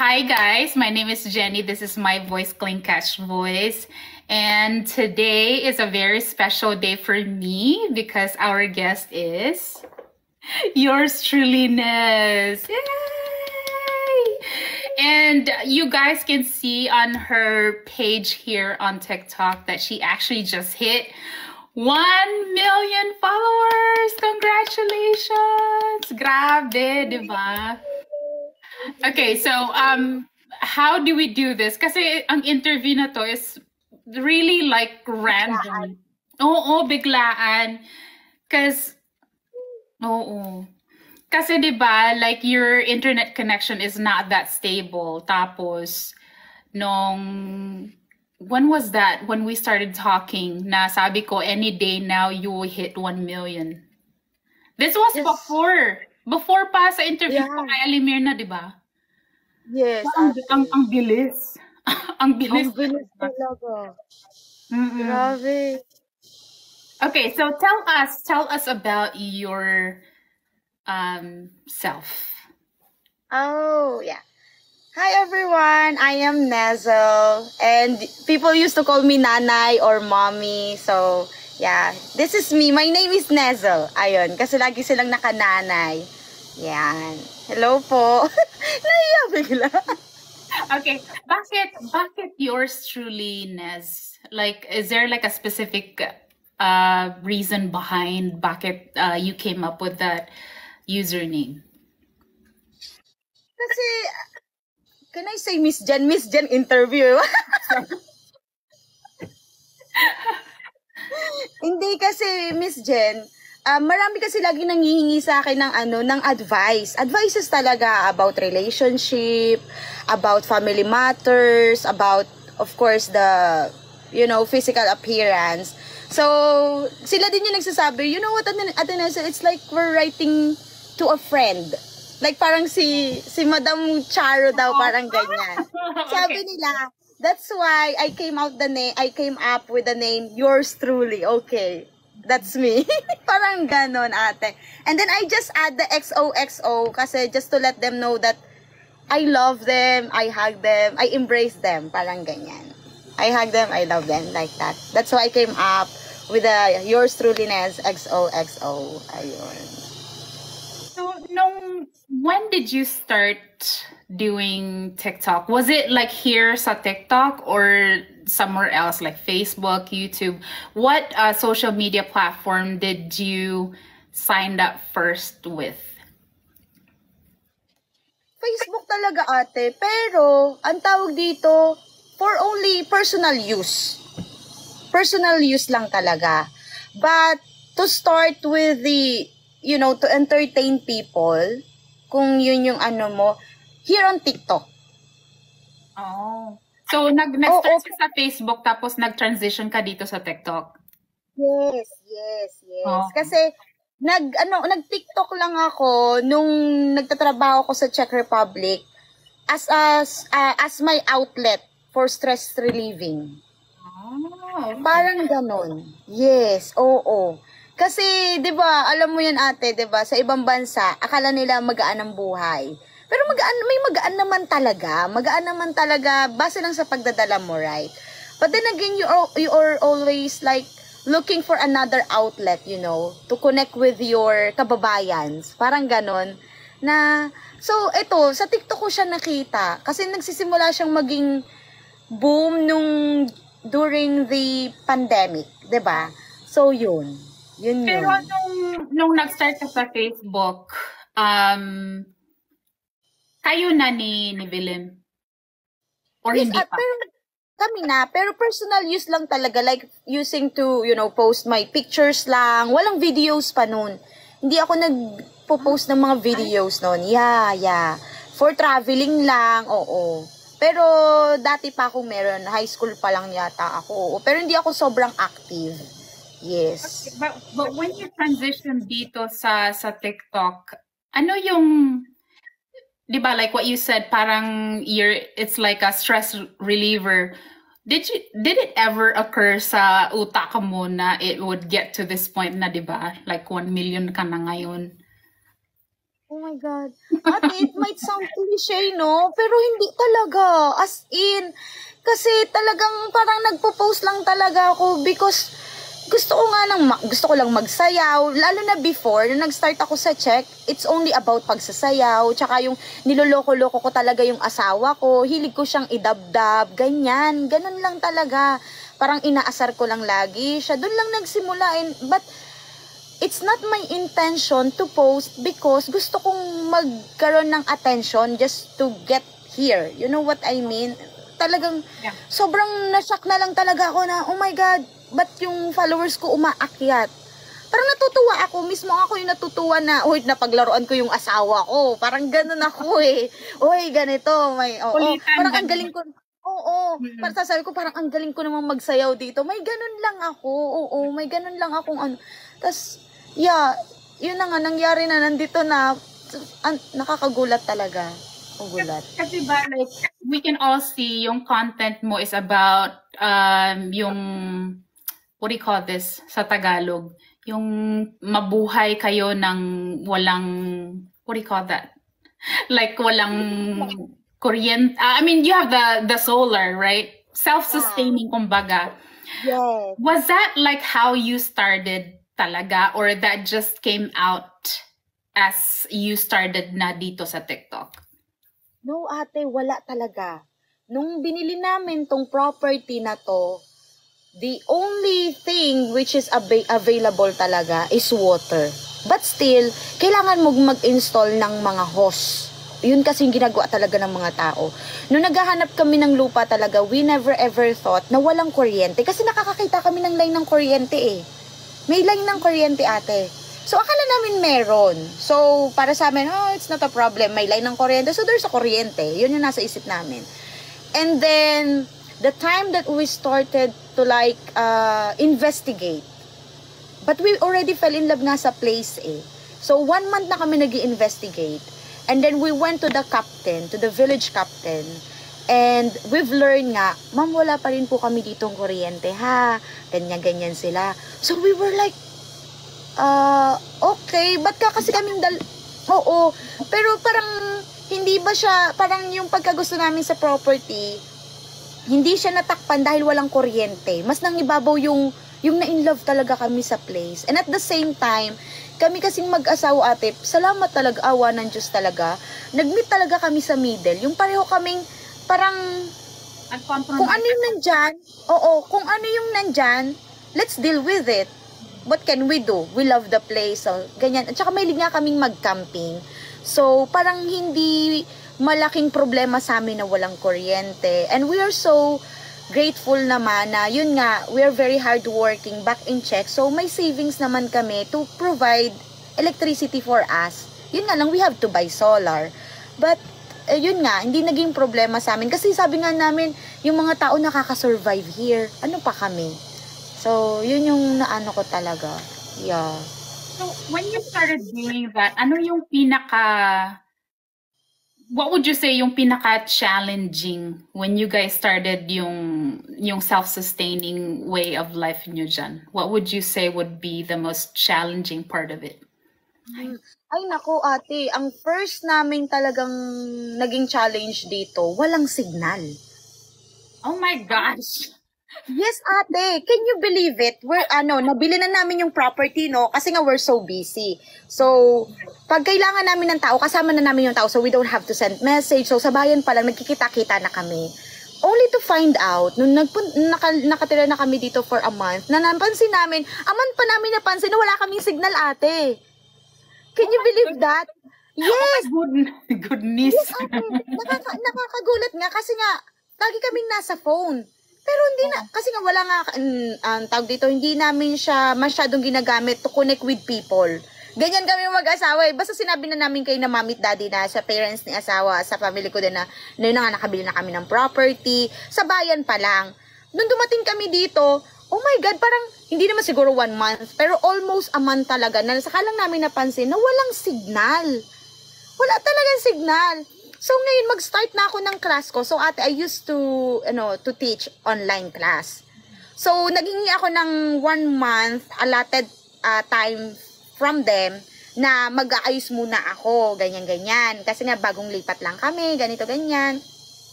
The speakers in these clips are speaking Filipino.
Hi guys, my name is Jenny. This is my voice, Clean Cash Voice. And today is a very special day for me because our guest is yours truly, Nez. Yay! And you guys can see on her page here on TikTok that she actually just hit 1 million followers. Congratulations! Grabe, diba? Okay, so how do we do this? Kasi ang interview na to is really like random. Oo, biglaan. Cause, oo. Kasi 'di ba, like your internet connection is not that stable. Tapos when was that? When we started talking, na sabi ko any day now you will hit 1 million. This was Yes. before pa sa interview ko Yeah. kay Alimirna, 'di ba? Yes, Ang bilis. Ang bilis. Ang bilis talaga. Mm-mm. Grabe. Okay, so tell us about your self. Oh, yeah. Hi, everyone. I am Nazel. And people used to call me Nanay or Mommy. So, yeah. This is me. My name is Nazel. Ayun. Kasi lagi silang nakananay. Yan. Hello po. Naiya bigla. Okay, bakit yours truly, Nez? Like, is there like a specific reason behind bakit you came up with that username? Kasi, can I say Miss Jen? Miss Jen interview. Hindi kasi, Miss Jen, marami kasi lagi nanghihingi sa akin ng advice. Advices talaga about relationship, about family matters, about, of course, the, physical appearance. So, sila din yung nagsasabi, you know what, Ate Nessa, it's like we're writing to a friend. Like parang si Madam Charo daw, parang ganyan. Sabi nila, that's why I came up with the name Yours Truly. Okay. That's me. Parang ganon, ate. And then I just add the XOXO kasi just to let them know that I love them, I hug them, I embrace them. Parang ganyan. I hug them, I love them, like that. That's why I came up with the Yours Truly Nez XOXO. Ayun. So, when did you start doing TikTok? Was it like here sa TikTok or somewhere else like Facebook, YouTube? What social media platform did you sign up first with? Facebook talaga, ate. Pero, ang tawag dito, for only personal use. Personal use lang talaga. But, to start with the, to entertain people, kung yun yung mo, here on TikTok. Oh. So, nag-start ka sa Facebook tapos nag-transition ka dito sa TikTok? Yes. Oh. Kasi, nag-TikTok lang ako nung nagtatrabaho ko sa Czech Republic as my outlet for stress relieving. Oh, okay. Parang ganon. Yes, oo. Kasi, 'di ba, alam mo 'yan, ate, 'di ba, sa ibang bansa, akala nila magaan ang buhay. Pero may magaan naman talaga. Magaan naman talaga base lang sa pagdadala mo, right? But then again, you are always like looking for another outlet, to connect with your kababayans. Parang ganon. So, ito, sa TikTok ko siya nakita. Kasi nagsisimula siyang maging boom during the pandemic, 'di ba? So, yun. Pero nung nag-start ka sa Facebook, kayo na ni Willem? Or yes, hindi pa? Pero kami na, pero personal use lang talaga, like using to, post my pictures lang. Walang videos pa noon. Hindi ako nagpo-post ng mga videos noon. Yeah. For traveling lang, oo. Pero dati pa akong meron, high school pa lang yata ako. Pero hindi ako sobrang active. Yes. Okay, but when you transition dito sa TikTok, ano yung, di ba, like what you said, parang it's like a stress reliever. Did it ever occur sa utak mo na it would get to this point na, di ba? Like 1 million ka na ngayon? Oh my God. Ate, it might sound cliche, no? Pero hindi talaga. As in, kasi talagang parang nagpo-post lang talaga ako because gusto ko lang magsayaw. Lalo na before, nung nag-start ako sa check, it's only about pagsasayaw. Tsaka yung niloloko-loko ko talaga yung asawa ko. Hilig ko siyang idabdab. Ganyan. Ganun lang talaga. Parang inaasar ko lang lagi siya. Doon lang nagsimula. But it's not my intention to post because gusto kong magkaroon ng attention just to get here. You know what I mean? Talagang sobrang na-shock na lang talaga ako na, oh my God, ba't yung followers ko umaakyat? Parang natutuwa ako. Mismo ako yung natutuwa na, uy, napaglaruan ko yung asawa ko. Parang ganun ako eh. Uy, ganito. Parang ang galing ko. Oo. Parang sasabi ko, parang ang galing ko namang magsayaw dito. May ganun lang ako. Oo, may ganun lang akong ano. Tapos, yun na nga, nangyari na, nandito na, nakakagulat talaga. Gulat. Kasi ba, like, we can all see yung content mo is about yung, what do you call this sa Tagalog? Yung mabuhay kayo ng walang, what do you call that? Like, walang kuryente. I mean, you have the solar, right? Self-sustaining, kumbaga. Yes. Was that like how you started talaga, or that just came out as you started na dito sa TikTok? No, ate, wala talaga. Nung binili namin tong property na to, the only thing which is available talaga is water. But still, kailangan mo mag-install ng mga hose. Yun kasi yung ginagawa talaga ng mga tao. Nung naghahanap kami ng lupa talaga, we never ever thought na walang kuryente. Kasi nakakakita kami ng line ng kuryente eh. May line ng kuryente, ate. So, akala namin meron. So, para sa amin, it's not a problem. May line ng kuryente. So, there's a kuryente. Yun yung nasa isip namin. And then, the time that we started to like, investigate. But we already fell in love nga sa place eh. So, 1 month na kami nag-i-investigate. And then, we went to the captain, to the village captain. And we've learned nga, ma'am, wala pa rin po kami ditong kuryente, ha? Ganyan-ganyan sila. So, we were like, okay, ba't ka kasi kaming oo, pero parang hindi ba siya, parang yung pagkagusto namin sa property, hindi siya natakpan dahil walang kuryente. Mas nangibabaw yung na-in-love talaga kami sa place. And at the same time, kami kasing mag-asawa, ate, salamat talaga, awa ng Diyos talaga, nag-meet talaga kami sa middle. Yung pareho kaming parang, kung ano yung nandyan, kung ano yung nandyan, let's deal with it. What can we do? We love the place. So, ganyan. At saka may nga kaming mag-camping. So, parang hindi malaking problema sa amin na walang kuryente. And we are so grateful naman na, yun nga, we are very hardworking, back in check. So, may savings naman kami to provide electricity for us. Yun nga lang, we have to buy solar. But, yun nga, hindi naging problema sa amin. Kasi sabi nga namin, yung mga tao nakaka-survive here. Ano pa kami? So, yun yung naano ko talaga. Yeah. So, when you started doing that, ano yung what would you say yung pinaka-challenging when you guys started yung self-sustaining way of life nyo dyan? What would you say would be the most challenging part of it? Ay, nako ate, ang first namin talagang naging challenge dito, walang signal. Oh my gosh! Yes, ate. Can you believe it? Nabili na namin yung property, no? Kasi nga we're so busy. So, pag kailangan namin ng tao, kasama na namin yung tao, so we don't have to send message. So, sa bayan pa lang, nagkikita-kita na kami. Only to find out, nung nakatira na kami dito for a month, na napansin namin, a month pa namin napansin na wala kaming signal, ate. Can you believe that? Yes! Oh my goodness! Yes, ate. Nakakagulat nga kasi nga, lagi kaming nasa phone. Pero hindi na, kasi nga wala nga, ang tawag dito, hindi namin siya masyadong ginagamit to connect with people. Ganyan kami mag-asawa eh. Basta sinabi na namin kayo na mami at daddy na sa parents ni asawa, sa family ko din na yun na nga nakabili na kami ng property. Sa bayan pa lang. Nung dumating kami dito, oh my God, parang hindi naman siguro 1 month, pero almost a month talaga na saka lang namin napansin na walang signal. Wala talagang signal. So, ngayon, mag-start na ako ng class ko. So, ate, I used to teach online class. So, naghingi ako ng 1 month allotted time from them na mag-aayos muna ako, ganyan-ganyan. Kasi nga, bagong lipat lang kami, ganito-ganyan.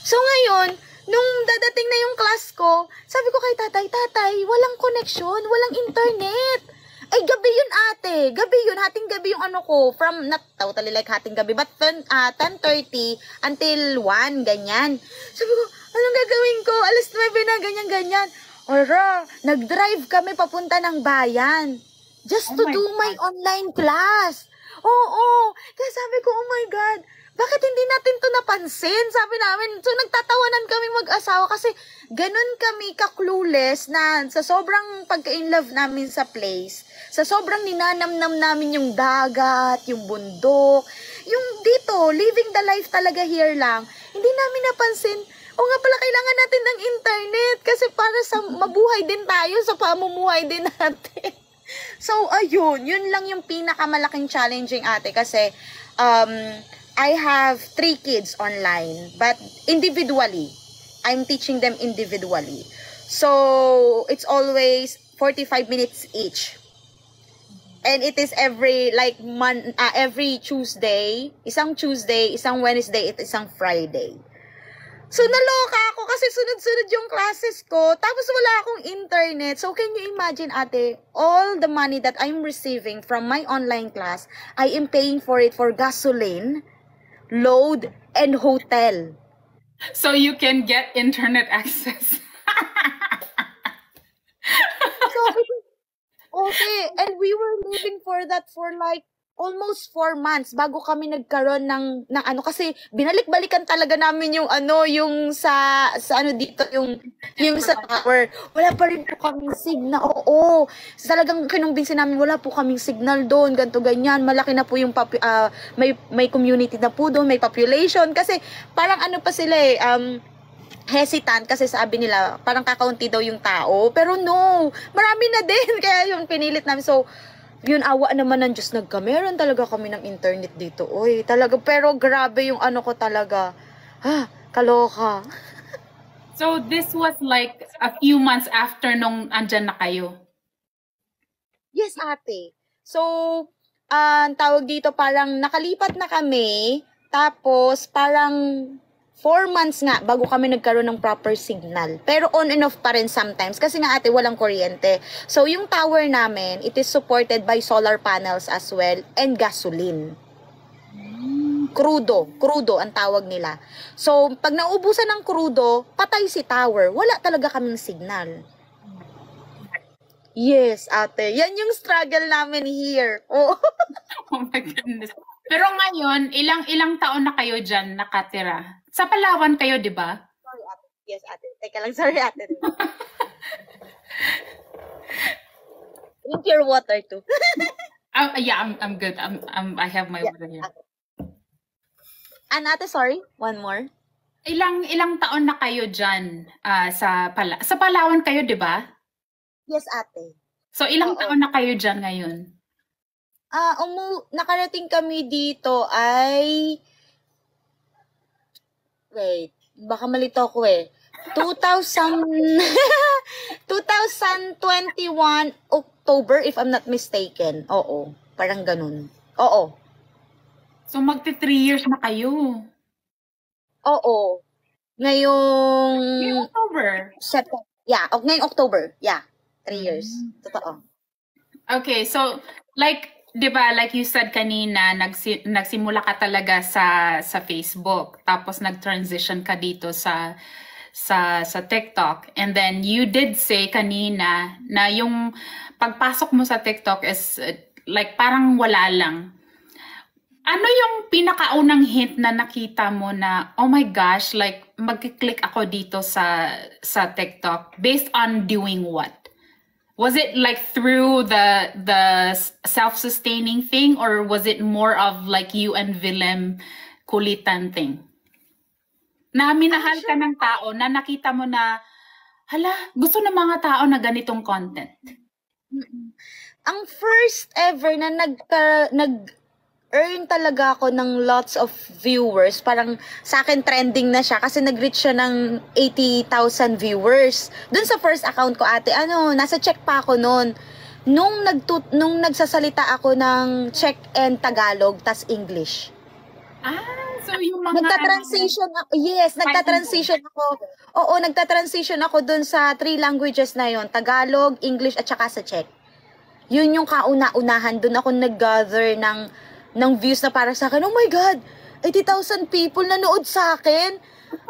So ngayon, nung dadating na yung class ko, sabi ko kay tatay, walang connection, walang internet. Ay, gabi yun ate. Gabi yun. Hating gabi yung ano ko. From, not totally like hating gabi, but 10:30 until 1, ganyan. Sabi ko, anong gagawin ko? Alas 9 na, ganyan-ganyan. Ora, nag-drive kami papunta ng bayan. Just to do my online class. Oo. Kaya sabi ko, oh my God, bakit hindi natin to napansin? Sabi namin, so nagtatawanan kami mag-asawa kasi ganun kami ka-clueless na sa sobrang pagka-inlove namin sa place, sa sobrang ninanamnam namin yung dagat, yung bundok, yung dito, living the life talaga here lang, hindi namin napansin, o nga pala kailangan natin ng internet kasi para sa mabuhay din tayo, sa pamumuhay din natin. So, ayun, yun lang yung pinakamalaking challenging ate kasi, I have 3 kids online, but individually. I'm teaching them individually. So, it's always 45 minutes each. And it is every Tuesday, isang Tuesday, isang Wednesday, isang Friday. So, naloka ako kasi sunod-sunod yung classes ko. Tapos wala akong internet. So, can you imagine, ate, all the money that I'm receiving from my online class, I am paying for it for gasoline, load, and hotel. So you can get internet access. So, okay, and we were living for that for like almost 4 months bago kami nagkaroon ng ano kasi binalik-balikan talaga namin yung ano yung sa ano dito yung sa tower. Wala pa rin po kaming signal. Oo. Talagang kinumbinsin namin wala po kaming signal doon, ganto ganyan. Malaki na po yung may community na po doon, may population kasi parang ano pa sila hesitant kasi sabi nila parang kakaunti daw yung tao. Pero no, marami na din kaya yung pinilit namin. So yun, awa naman ng Diyos, nagkameron talaga kami ng internet dito. Oy, talaga, pero grabe yung ano ko talaga. Kaloka. So, this was like a few months after nung andyan na kayo? Yes, ate. So, tawag dito, parang nakalipat na kami, tapos parang 4 months nga bago kami nagkaroon ng proper signal. Pero on and off pa rin sometimes kasi nga ate walang kuryente. So yung tower namin, it is supported by solar panels as well and gasoline. Crudo ang tawag nila. So pag naubusan ng crudo, patay si tower. Wala talaga kaming signal. Yes, ate. Yan yung struggle namin here. Oh, oh my goodness. Pero ngayon, ilang taon na kayo dyan nakatira? Sa Palawan kayo, di ba? Sorry, ate. Yes, ate. Teka lang, sorry, ate. Drink your water too. Yeah, I'm good. I have my water here. Ate, sorry. One more. Ilang taon na kayo dyan sa Palawan kayo, di ba? Yes, ate. So, ilang taon na kayo dyan ngayon? Nakarating kami dito ay... Wait, baka malito ako 2021 October, if I'm not mistaken. Oo, parang ganun. Oo. So, magti 3 years na kayo? Oo. Ngayong October? September. Yeah, ngayong October. Yeah, 3 years. Totoo. Okay, so, like, di ba, like you said kanina, nagsimula ka talaga sa Facebook, tapos nag-transition ka dito sa TikTok. And then you did say kanina na yung pagpasok mo sa TikTok is like parang wala lang. Ano yung pinakaunang hint na nakita mo na, oh my gosh, like magkiklik ako dito sa TikTok based on doing what? Was it like through the self-sustaining thing, or was it more of like you and Willem kulitan thing? Na minahal ka ng tao na nakita mo na, hala, gusto ng mga tao na ganitong content. Ang first ever na nag-earn talaga ako ng lots of viewers, parang sa akin trending na siya kasi nag-reach siya ng 80,000 viewers. Dun sa first account ko ate, nasa check pa ako noon. nung nagsasalita ako ng Czech and Tagalog tas English. So yung mga Nagta-transition ako. Yes, nagta-transition ako. Oo, nagta-transition ako dun sa 3 languages na yon, Tagalog, English at saka sa Czech. Yun yung kauna-unahan, dun ako nag-gather ng views na para sa akin. Oh my God, 80,000 people nanood sa akin.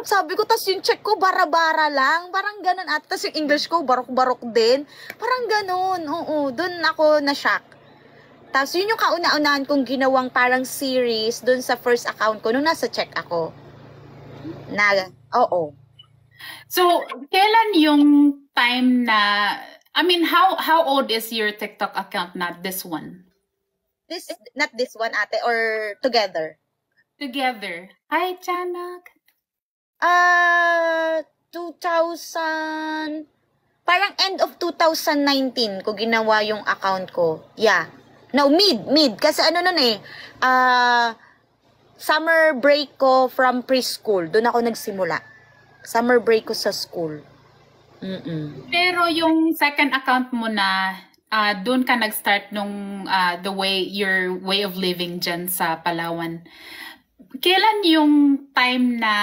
Sabi ko, tas yung Czech ko, bara-bara lang. Parang ganun. At tas yung English ko, barok-barok din. Parang ganun. Oo, dun ako na-shock. Tapos yun yung kauna-unahan kong ginawang parang series dun sa first account ko nung nasa Czech ako. Oo. So, kailan yung time na, I mean, how old is your TikTok account, not this one? Not this one, ate, or together? Together. Hi, Chanak. 2000, parang end of 2019 ko ginawa yung account ko. Yeah. No, mid. Kasi ano nun eh, summer break ko from preschool. Doon ako nagsimula. Summer break ko sa school. Pero yung second account mo na, doon ka nag-start nung your way of living dyan sa Palawan. Kailan yung time na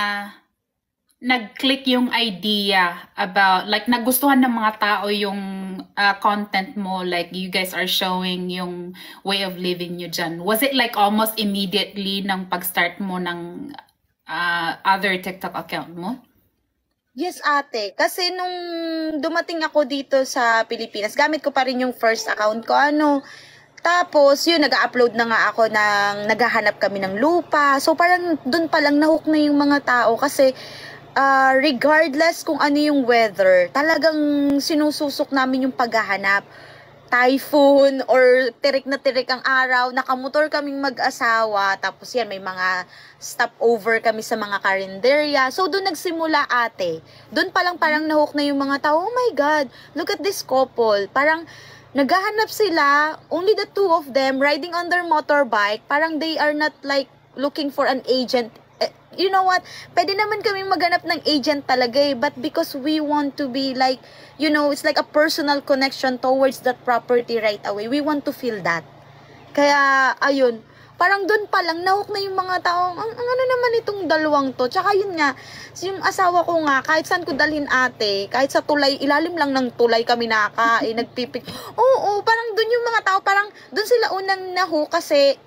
nag-click yung idea about, like, nagustuhan ng mga tao yung content mo, like, you guys are showing yung way of living nyo dyan? Was it like almost immediately ng pag-start mo ng other TikTok account mo? Yes, ate. Kasi nung dumating ako dito sa Pilipinas, gamit ko pa rin yung first account ko. Tapos, yun, nag-upload na nga ako ng, naghahanap kami ng lupa. So, parang dun pa lang nahook na yung mga tao kasi regardless kung ano yung weather, talagang sinususok namin yung paghahanap. Typhoon or tirik na tirik ang araw, nakamotor kaming mag-asawa, tapos yan, may mga stopover kami sa mga karinderya. So, doon nagsimula, ate. Doon pa lang parang nahook na yung mga tao, oh my God, look at this couple. Parang naghahanap sila, only the 2 of them, riding on their motorbike. Parang they are not like looking for an agent. You know what? Pwede naman kami maghanap ng agent talaga eh. But because we want to be like, you know, it's like a personal connection towards that property right away. We want to feel that. Kaya, ayun. Parang dun pa lang, nahook na yung mga tao. Ang ano naman itong dalawang to. Tsaka yun nga, yung asawa ko nga, kahit saan ko dalhin, ate, kahit sa tulay, ilalim lang ng tulay kami nakain, nagpipik. Oo, parang dun yung mga tao, parang dun sila unang nahook kasi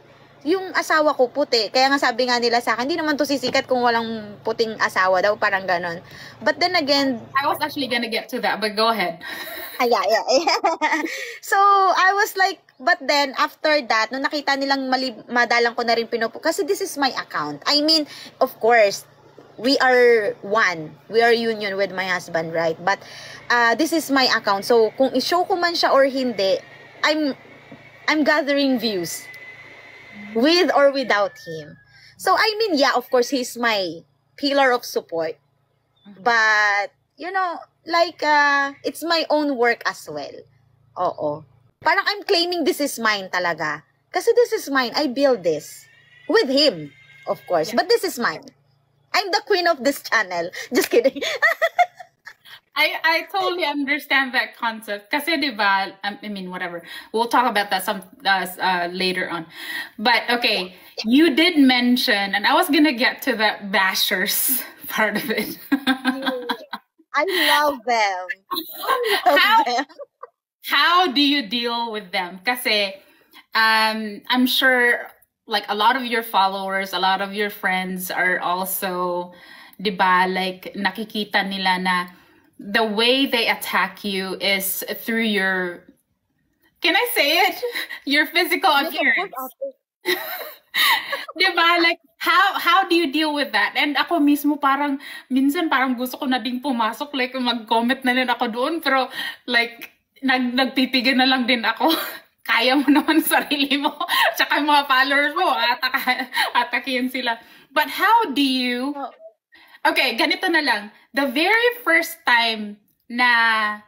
yung asawa ko puti. Kaya nga sabi nga nila sa akin, hindi naman to sisikat kung walang puting asawa daw, parang ganon. But then again, I was actually gonna get to that, but go ahead. Yeah. So, I was like, but then, after that, nung nakita nilang madalang ko na rin kasi this is my account. I mean, of course, we are one. We are union with my husband, right? But, this is my account. So, kung i-show ko man siya or hindi, I'm gathering views. With or without him. So, I mean, yeah, of course, he's my pillar of support. But, you know, like, it's my own work as well. Oo. Parang I'm claiming this is mine talaga. Kasi this is mine. I build this. With him, of course. Yeah. But this is mine. I'm the queen of this channel. Just kidding. I totally understand that concept. Kasi diba, I mean, whatever. We'll talk about that later on. But okay, you did mention, and I was gonna get to that bashers part of it. I love them. How do you deal with them? Kasi I'm sure like a lot of your followers, a lot of your friends are also, diba, like nakikita nila na the way they attack you is through your, can I say it? Your physical appearance. Diba? Like, how do you deal with that? And ako mismo parang, minsan parang gusto ko na ding pumasok, like mag-comment na rin ako doon, pero like, nagpipigan na lang din ako. Kaya mo naman sarili mo. Tsaka yung mga followers mo, atakihin sila. But how do you, okay, ganito na lang. The very first time na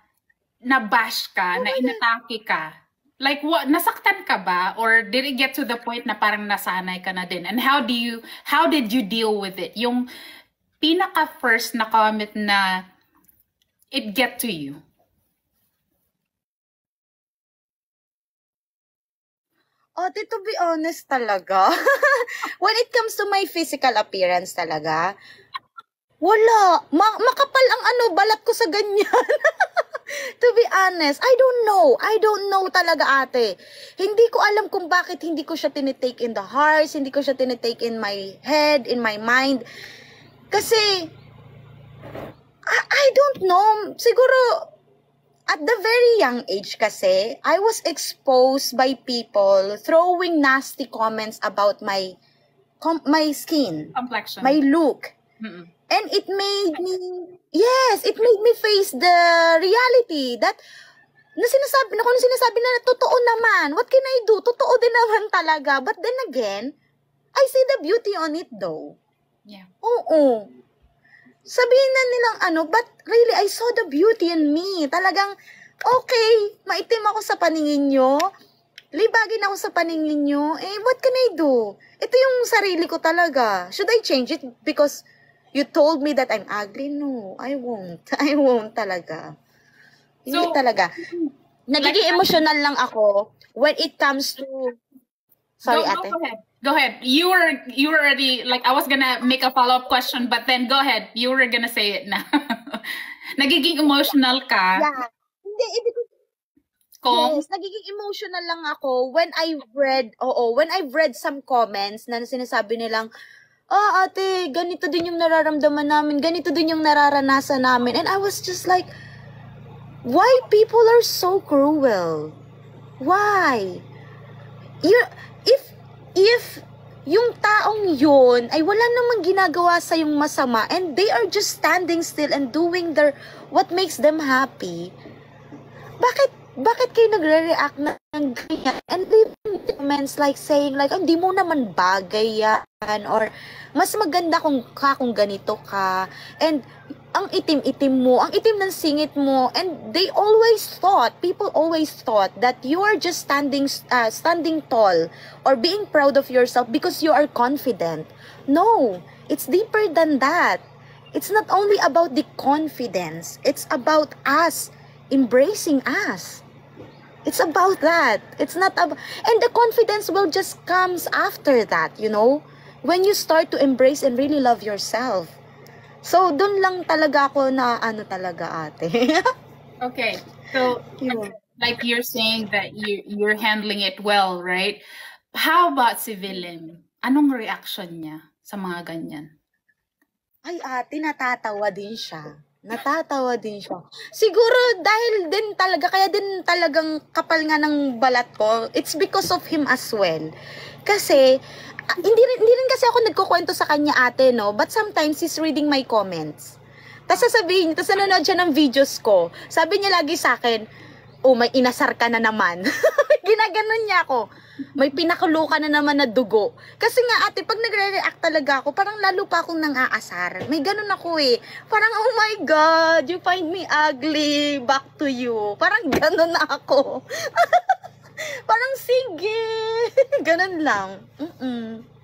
bash ka, na inatake ka, like what, nasaktan ka ba? Or did it get to the point na parang nasanay ka na din? And how did you deal with it? Yung pinaka first na comment na it get to you? Ate, to be honest talaga, when it comes to my physical appearance talaga, wala. Makapal ang balat ko sa ganyan. To be honest, I don't know. I don't know talaga, ate. Hindi ko alam kung bakit hindi ko siya tinitake in the heart, hindi ko siya tinitake in my head, in my mind. Kasi, I don't know. Siguro, at the very young age kasi, I was exposed by people throwing nasty comments about my skin, Complexion. my look. Mm-mm. And it made me face the reality that kung sinasabi na totoo naman, what can I do? Totoo din naman talaga. But then again, I see the beauty on it though. Yeah. Oo. Sabihin na nilang but really, I saw the beauty in me. Talagang, okay, maitim ako sa paningin nyo, libagin ako sa paningin nyo, what can I do? Ito yung sarili ko talaga. Should I change it because you told me that I'm ugly? No, I won't. I won't talaga. Hindi talaga. Nagiging emotional lang ako when it comes to... Sorry, ate. Go ahead. You were already, like, I was gonna make a follow-up question, but then go ahead. You were gonna say it na. Nagiging emotional ka. Yeah. Hindi, ibig ko... Yes, nagiging emotional lang ako when I've read some comments na sinasabi nilang, ate, ganito din yung nararamdaman namin, ganito din yung nararanasan namin. And I was just like, why people are so cruel? Why? If yung taong yun ay wala namang ginagawa sa yung masama and they are just standing still and doing what makes them happy, bakit kayo nagre-react ng ganyan? And leaving comments like saying like, hindi mo naman bagay yan, or mas maganda kung ganito ka, and ang itim-itim mo, ang itim ng singit mo, and people always thought that you are just standing tall or being proud of yourself because you are confident. No, it's deeper than that. It's not only about the confidence, it's about us embracing us. It's about that. It's not about, and the confidence will just comes after that, when you start to embrace and really love yourself. So, dun lang talaga ako na talaga, ate. Okay. So, like you're saying that you're handling it well, right? How about si Willem? Anong reaction niya sa mga ganyan? Ay, ate, natatawa din siya. Siguro dahil din talaga, kaya din talagang kapal nga ng balat ko, it's because of him as well. Kasi, hindi rin kasi ako nagkukwento sa kanya, ate, no? But sometimes he's reading my comments. Tapos nanonood siya ng videos ko. Sabi niya lagi sa akin, may inasar ka na naman. Ginaganon niya ako. May pinakulo ka na naman na dugo. Kasi nga, ate, pag nagre-react talaga ako, parang lalo pa akong nang-aasar. May ganun ako eh. Parang, oh my God, you find me ugly, back to you. Parang ganun na ako. Parang sige. Ganun lang.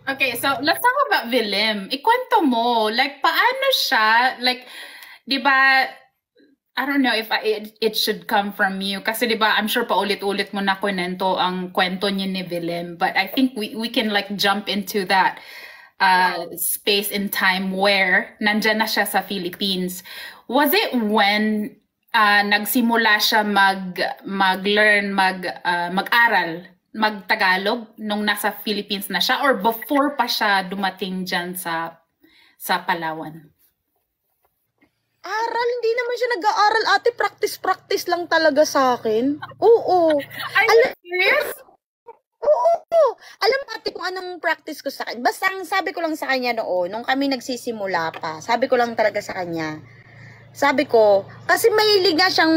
Okay, so let's talk about Willem. Ikwento mo, like, paano siya, like, di ba, I don't know if it should come from you. Kasi di ba, I'm sure paulit-ulit mo na kwento ang kwento niya ni Willem. But I think we can like jump into that space in time where nandyan na siya sa Philippines. Was it when nagsimula siya mag-learn, mag-aral, mag-Tagalog nung nasa Philippines na siya, or before pa siya dumating dyan sa Palawan? Aral, hindi naman siya nag-aaral, ate. Practice lang talaga sa akin. Oo. Are you serious? Oo. Alam mo, ate, kung anong practice ko sa kanya. Basta sabi ko lang sa kanya noon, nung kami nagsisimula pa, sabi ko lang talaga sa kanya. Sabi ko, kasi mahilig nga siyang,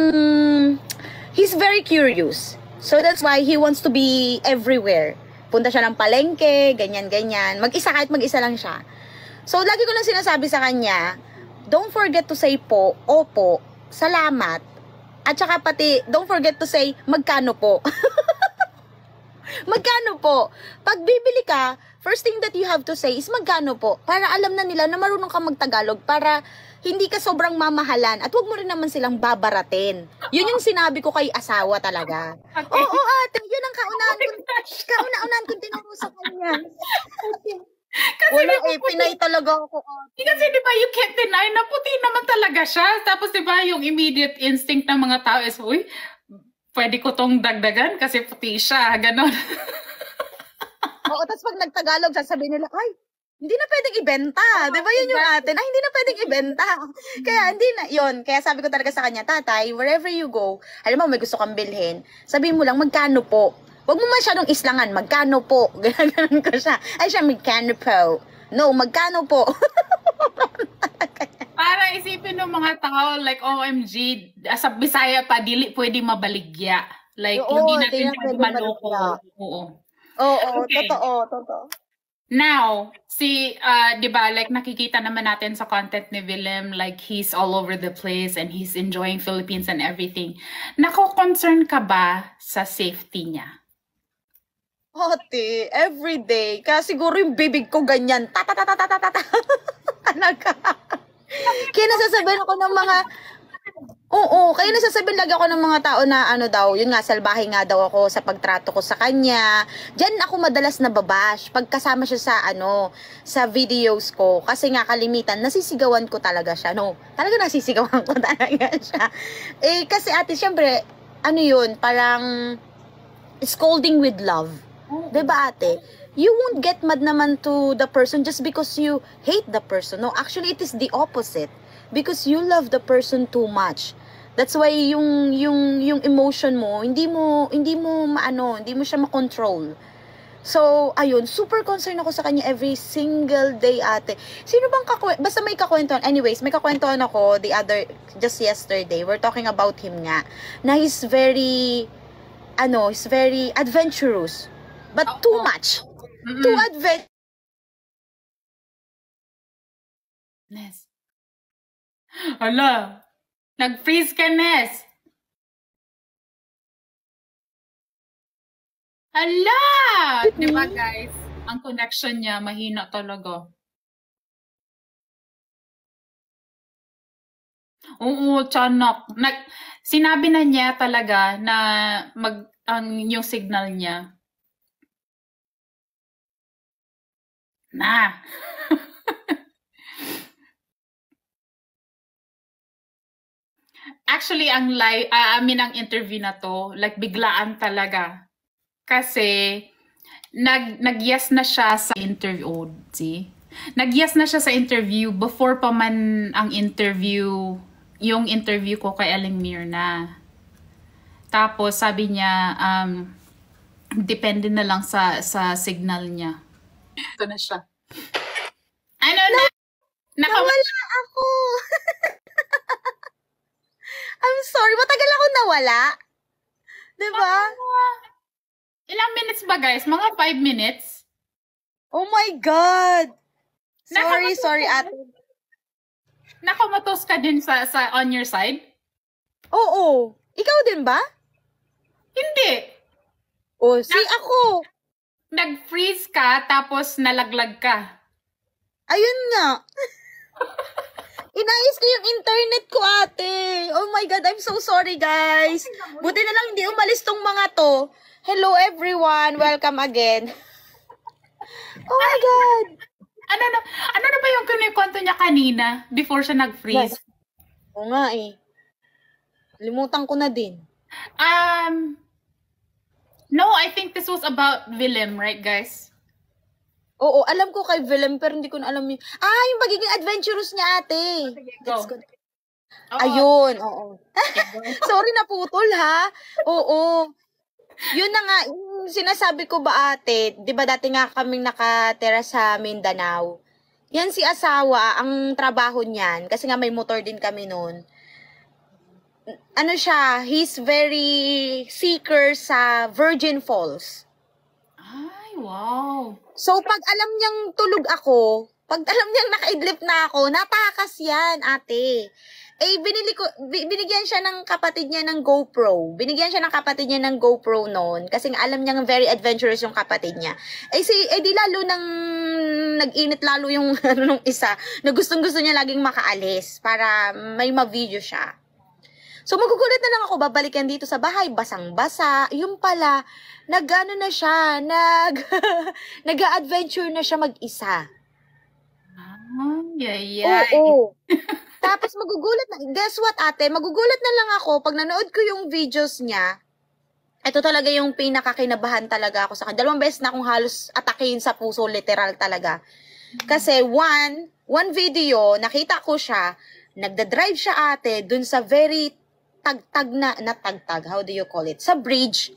he's very curious. So that's why he wants to be everywhere. Punta siya ng palengke, ganyan-ganyan. Kahit mag-isa lang siya. So lagi ko lang sinasabi sa kanya, don't forget to say po, opo, salamat, at saka pati, don't forget to say, magkano po. Magkano po. Pag bibili ka, first thing that you have to say is magkano po? Para alam na nila na marunong ka magtagalog, para hindi ka sobrang mamahalan at wag mo rin naman silang babaratin. Yun yung sinabi ko kay asawa talaga. Okay. Oo, ate, yun ang kauna-unahan kong tinuro sa kanya. Kasi Wala di ba, Pinay talaga ako. kasi di ba you can't deny na puti naman talaga siya. Tapos di ba yung immediate instinct ng mga tao is, uy, pwede ko tong dagdagan kasi puti siya. Ganon. Oo, tapos pag nagtagalog, sasabihin nila, ay, hindi na pwedeng ibenta. Di ba yun yung atin? Ay, hindi na pwedeng ibenta. Kaya hindi na, yun. Kaya sabi ko talaga sa kanya, tatay, wherever you go, alam mo, may gusto kang bilhin, sabihin mo lang, magkano po? Huwag mo masyadong islangan, magkano po? Ganun ko siya. Ay, siya, magkano po? No, magkano po? Para isipin ng mga tao, like, OMG, sa Bisaya pa, dili pwede mabaligya. Like, Oo, hindi di natin na pwede pwede maloko. mabaligya. Oo. Oo, Okay. totoo. Now, di ba, like nakikita naman natin sa content ni Willem, like he's all over the place and he's enjoying Philippines and everything. Nako-concern ka ba sa safety niya? Ate, everyday. Kaya siguro yung bibig ko ganyan. Ta-ta-ta-ta-ta-ta-ta. Talaga. Kaya nasasabihin ako ng mga... Oo, kaya nasasabihin lagi ako ng mga tao na ano daw, yun nga, salbahe nga daw ako sa pagtrato ko sa kanya. Diyan ako madalas nababash pag kasama siya sa ano, sa videos ko. Kasi nga kalimitan, nasisigawan ko talaga siya. No, talaga nasisigawan ko talaga siya. Eh, kasi ate, syempre, ano yun, parang scolding with love. Diba ate? You won't get mad naman to the person just because you hate the person. No, actually, it is the opposite. Because you love the person too much. That's why yung emotion mo, hindi mo siya ma-control. So, ayun, super concerned ako sa kanya every single day, ate. Sino bang basta may kakwentuhan. Anyways, may kakwentuhan ako just yesterday. We're talking about him nga. Na he's very adventurous. But too much. Too adventurous. Ness. Hala, nag-freeze ka, Ness. Hala! Diba, guys? Ang connection niya, mahina talaga. Oo, tiyanak. Sinabi na niya talaga na yung signal niya. Na. Actually, ang interview na to, like biglaan talaga. Kasi nag-yes na siya sa interview, see? Nag-yes na siya sa interview before pa man ang interview, yung interview ko kay Aling Mirna. Tapos sabi niya, depende na lang sa signal niya. Ito na siya. Ano na? Nawala ako. I'm sorry, matagal ako nawala. Diba? Ilang minutes ba, guys? Mga 5 minutes? Oh my God! Sorry, ate. Nakamatos ka din sa on your side? Oo. Ikaw din ba? Hindi. Oh, ako. Nag-freeze ka, tapos nalaglag ka. Ayun nga. Inayos ko yung internet ko, ate. Oh my God, I'm so sorry, guys. Buti na lang hindi umalis tong mga to. Hello, everyone. Welcome again. Oh my God. Ano na ba yung kinikwento niya kanina before siya nag-freeze? Oo nga eh. Limutan ko na din. No, I think this was about Willem, right, guys? Oo, alam ko kay Willem, pero hindi ko na alam yung... yung pagiging adventurous niya, ate. Go. Ayun, oo. Sorry, naputol, ha? Oo. Yun na nga, yung sinasabi ko ba, ate, di ba dati nga kaming nakatira sa Mindanao? Yan si asawa, ang trabaho niyan, kasi nga may motor din kami noon. Ano siya, he's very seeker sa Virgin Falls. Ay, wow. So, pag alam niyang tulog ako, Pag alam niyang nakaidlip na ako, natakas yan, ate. Eh, binigyan siya ng kapatid niya ng GoPro. Binigyan siya ng kapatid niya ng GoPro noon. Kasi alam niyang very adventurous yung kapatid niya. Di lalo nang nag-init lalo yung nung isa, na gustong-gusto niya laging makaalis para may ma-video siya. So, magugulat na lang ako, babalikan dito sa bahay, basang-basa. Yung pala, nag-ano na siya, nag-adventure na siya mag-isa. Oo. Tapos magugulat na, guess what ate, magugulat na lang ako pag nanood ko yung videos niya. Ito talaga yung pinakakinabahan talaga ako sa kanya. 2 beses na akong halos atakihin sa puso, literal talaga. Kasi one video, nakita ko siya, nagda-drive siya ate dun sa very tagtag na tagtag, how do you call it? Sa bridge.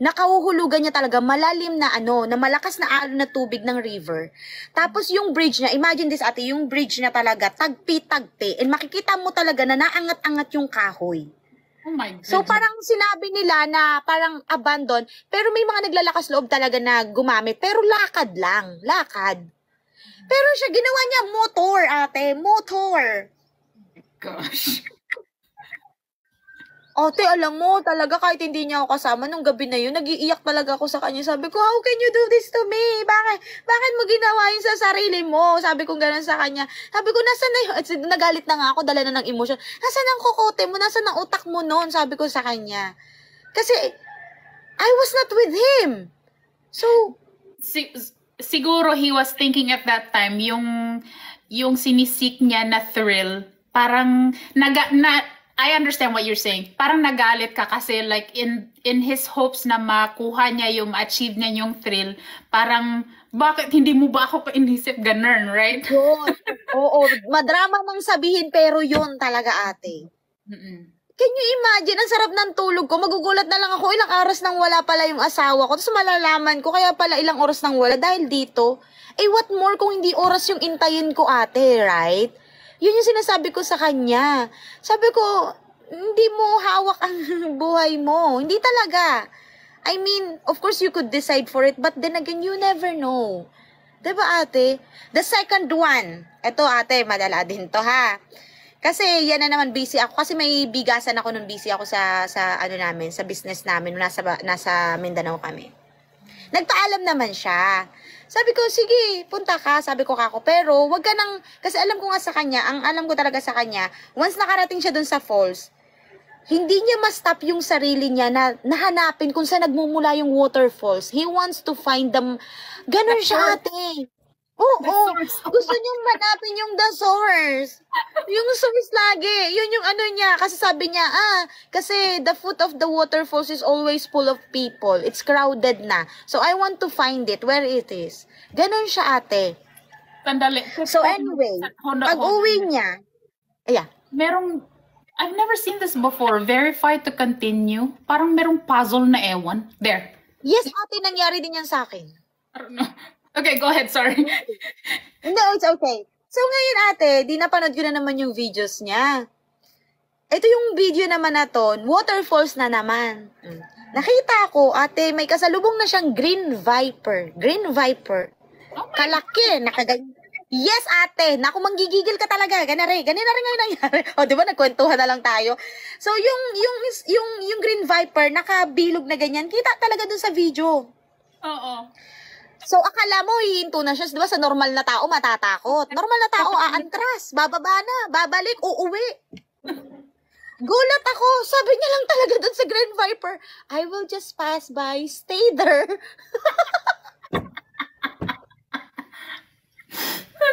Nakahuhulugan niya talaga malalim na na malakas na alon na tubig ng river. Tapos yung bridge niya, imagine this ate, yung bridge niya talaga tagpi-tagpi, and makikita mo talaga na naangat-angat yung kahoy. Oh my God. So parang sinabi nila na parang abandon, pero may mga naglalakas loob talaga na gumamit, pero lakad lang, lakad. Pero siya ginawa niya motor ate, motor. Gosh. Ate, alam mo, talaga kahit hindi niya ako kasama nung gabi na yun, nag-iiyak talaga ako sa kanya. Sabi ko, how can you do this to me? Bakit mo ginawa yun sa sarili mo? Sabi ko gano'n sa kanya. Sabi ko, nasan na yun? Nagalit na nga ako, dala na ng emotion. Nasaan ang kokote mo? Nasaan ang utak mo noon? Sabi ko sa kanya. Kasi, I was not with him. So, siguro he was thinking at that time, yung sinisik niya na thrill, parang I understand what you're saying. Parang nagalit ka kasi like in his hopes na makuha niya yung achieve niya yung thrill, parang bakit hindi mo ba ako inisip ganun, right? Yun. Oo, madrama mang sabihin pero yun talaga ate. Can you imagine, ang sarap ng tulog ko, magugulat na lang ako, ilang oras nang wala pala yung asawa ko, tapos malalaman ko, kaya pala ilang oras nang wala dahil dito. Eh what more kung hindi oras yung intayin ko ate, right? Yun yung sinasabi ko sa kanya. Sabi ko, hindi mo hawak ang buhay mo. Hindi talaga. I mean, of course you could decide for it, but then again, you never know. Diba ate? The second one, eto ate, madala din to ha. Kasi yan na naman, busy ako. Kasi may bigasan ako nung busy ako sa ano namin, sa business namin. Nasa Mindanao kami. Nagpaalam naman siya. Sabi ko, sige, punta ka. Sabi ko kako, pero wag ka nang, kasi alam ko nga sa kanya, ang alam ko talaga sa kanya, once nakarating siya dun sa falls, hindi niya ma-stop yung sarili niya na nahanapin kung saan nagmumula yung waterfalls. He wants to find them. Ganon siya ate. Oo, gusto niyong manapin yung the source. Yung source lagi. Yun yung ano niya. Kasi sabi niya, kasi the foot of the waterfalls is always full of people. It's crowded na. So, I want to find it where it is. Ganon siya, ate. Sandali. So, anyway, pag-uwi niya, I've never seen this before. Verify to continue. Parang merong puzzle na ewan. There. Yes, ate, nangyari din yan sa akin. I don't know. Okay, go ahead, sorry. No, it's okay. So ngayon ate, di napanood ko na naman yung videos niya. Ito yung video naman na to, waterfalls na naman. Nakita ko, ate, may kasalubong na siyang green viper. Green viper. Oh Kalaki, nakaganyan. Yes, ate. Naku, manggigigil ka talaga. Ganun na rin ngayon nangyari. O, di ba, nagkwentuhan na lang tayo. So, yung green viper, nakabilog na ganyan. Kita talaga dun sa video. Oo. So, akala mo, hihinto na siya. Di ba, sa normal na tao, matatakot. Normal na tao, aantras. Bababa na. Babalik, uuwi. Gulat ako. Sabi niya lang talaga dun sa Green Viper, I will just pass by. Stay there.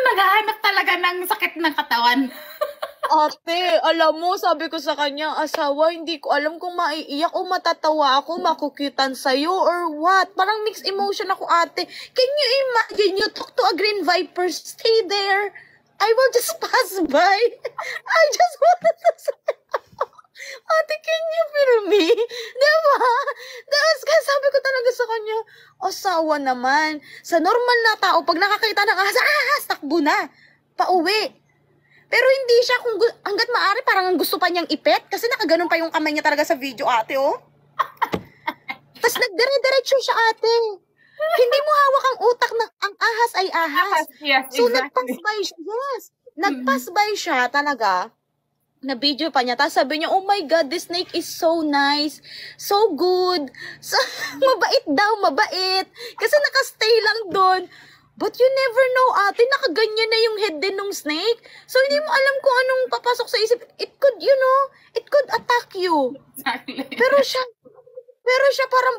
Naghahanap talaga ng sakit ng katawan. Ate, alam mo, sabi ko sa kanya, asawa, hindi ko alam kung maiiyak o matatawa ako, makukitan sa'yo or what. Parang mixed emotion ako, ate. Can you imagine, you talk to a green viper, stay there. I will just pass by. I just wanted to say, ate, can you feel me? Diba? Kaya sabi ko talaga sa kanya, asawa naman. Sa normal na tao, pag nakakita ng ahas, takbo na. Pauwi. Pero hindi siya, hanggat maaari, parang gusto pa niyang ipet. Kasi nakaganon pa yung kamay niya talaga sa video, ate, oh. Tapos nagdire-diretso siya, ate. Hindi mo hawak ang utak ng ang ahas ay ahas. Yes, So, exactly. nag-pass by siya. Yes. Nag-pass by siya talaga. Na video pa niya. Tapos sabi niya, oh my God, this snake is so nice. So good. So, mabait daw, mabait. Kasi nakastay lang doon. But you never know, ate, nakaganyan na yung head din ng snake. So, hindi mo alam kung anong papasok sa isip. It could, it could attack you. Exactly. Pero siya parang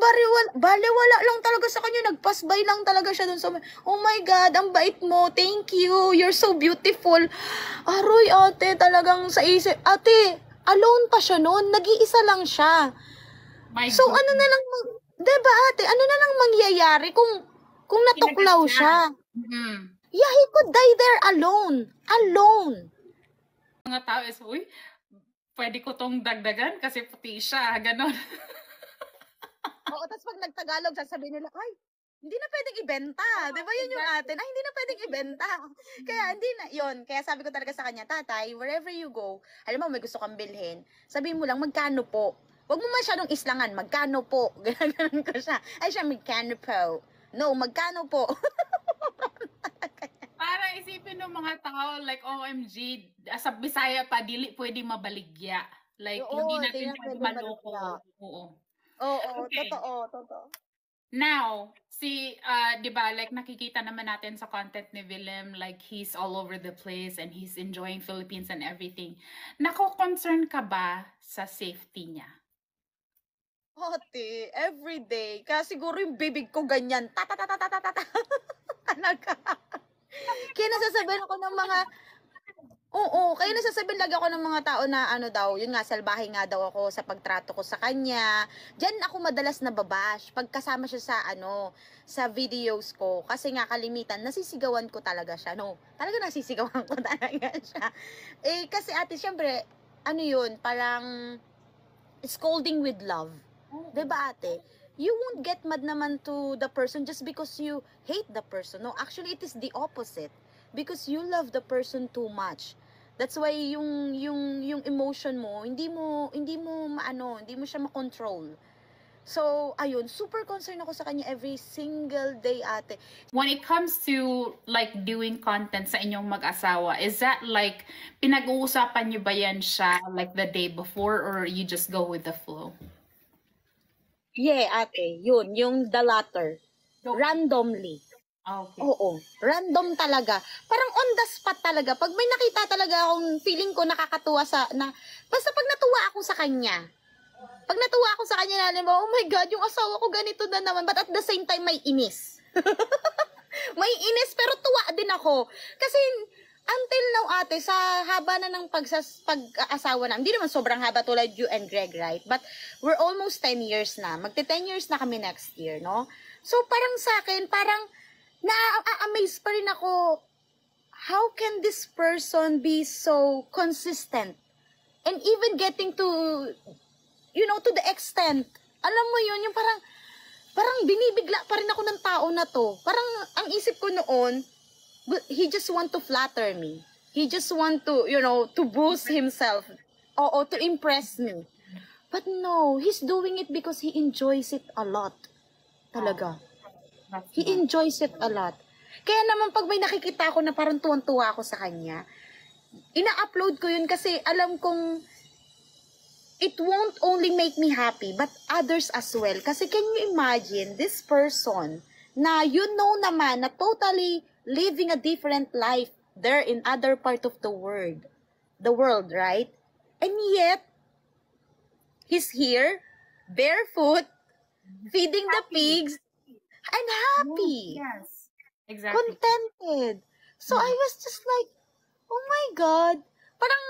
balewala lang talaga sa kanya. Nag-pass by lang talaga siya dun sa, oh my God, ang bait mo. Thank you. You're so beautiful. Aroy, ate, talagang sa isip. Ate, alone pa siya noon. Nag-iisa lang siya. My So, God. ano na lang, diba ate, ano na lang mangyayari kung natuklaw siya? Mhm. Yeah, he could die there alone. Alone. Mga tao is, uy, pwede ko tong dagdagan kasi puti siya. Ganon. Oo, tapos pag nagtagalog, sasabihin nila, ay, hindi na pwedeng ibenta. Di ba yun yung atin? Ay, hindi na pwedeng ibenta. Kaya hindi na, yun. Kaya sabi ko talaga sa kanya, tatay, wherever you go, alam mo, may gusto kang bilhin, sabihin mo lang, magkano po? Huwag mo masyadong islangan, magkano po? Ganun ko siya. Ay, siya, magkano po? No, magkano po? Parang isipin ng mga tao, like, OMG, sa Bisaya pa, dili pwede mabaligya. Like, Oo, hindi hindi natin na siya pwede maloko. mabaligya. Oo. Oo, Okay. totoo. Now, di ba, like nakikita naman natin sa content ni Willem, like he's all over the place and he's enjoying Philippines and everything. Nako-concern ka ba sa safety niya? Ate, everyday. Kaya siguro yung bibig ko ganyan. Tatatatatata. Talaga. Kaya nasasabihan ako ng mga, kaya nasasabihan lagi ako ng mga tao na ano daw, yun nga, salbahe nga daw ako sa pagtrato ko sa kanya. Diyan ako madalas nababash pag kasama siya sa sa videos ko. Kasi nga kalimitan, nasisigawan ko talaga siya. No, talaga nasisigawan ko talaga siya. Kasi ate, syempre, ano yun, parang scolding with love. Diba ate? You won't get mad naman to the person just because you hate the person. No, actually it is the opposite. Because you love the person too much. That's why yung emotion mo, hindi mo siya ma-control. So, ayun, super concerned ako sa kanya every single day, ate. When it comes to like doing content sa inyong mag-asawa, is that like pinag-uusapan niyo ba yan siya like the day before or you just go with the flow? Yeah, ate, yun, yung the latter. Randomly. Okay. Oo, random talaga. Parang on the spot talaga. Pag may nakita talaga akong feeling ko nakakatuwa basta pag natuwa ako sa kanya. Pag natuwa ako sa kanya, alam mo, oh my God, yung asawa ko ganito na naman. But at the same time, may inis. May inis, pero tuwa din ako. Kasi, until now, ate, sa haba na ng pag-asawa na, hindi naman sobrang haba tulad you and Greg, right? But, we're almost 10 years na. Magte-10 years na kami next year, no? So, parang sa akin, parang, na-amaze pa rin ako, how can this person be so consistent? And even getting to, to the extent, alam mo yun, yung parang binibigla pa rin ako ng tao na to. Parang, ang isip ko noon, he just want to flatter me. He just want to, to boost himself. Oo, to impress me. But no, he's doing it because he enjoys it a lot. Talaga. He enjoys it a lot. Kaya naman pag may nakikita ako na parang tuwang-tuwa ako sa kanya, ina-upload ko yun kasi alam kong it won't only make me happy, but others as well. Kasi can you imagine this person na naman na totally living a different life there in other part of the world, right? And yet, he's here, barefoot, feeding the pigs, and happy. Yes, exactly. Contented. So I was just like, oh my God. Parang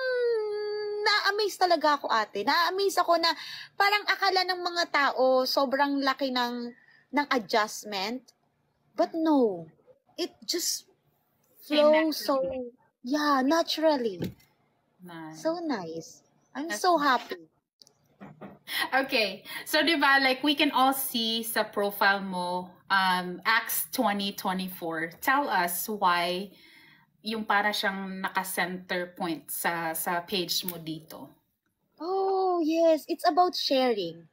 na-amaze talaga ako, ate. Na-amaze ako na parang akala ng mga tao sobrang laki ng adjustment. But no. It just flows so, naturally. Nice. So nice. I'm so happy. Okay. So, di ba, like, we can all see sa profile mo, Acts 2024. Tell us why yung para siyang naka-center point sa page mo dito. Oh, yes. It's about sharing.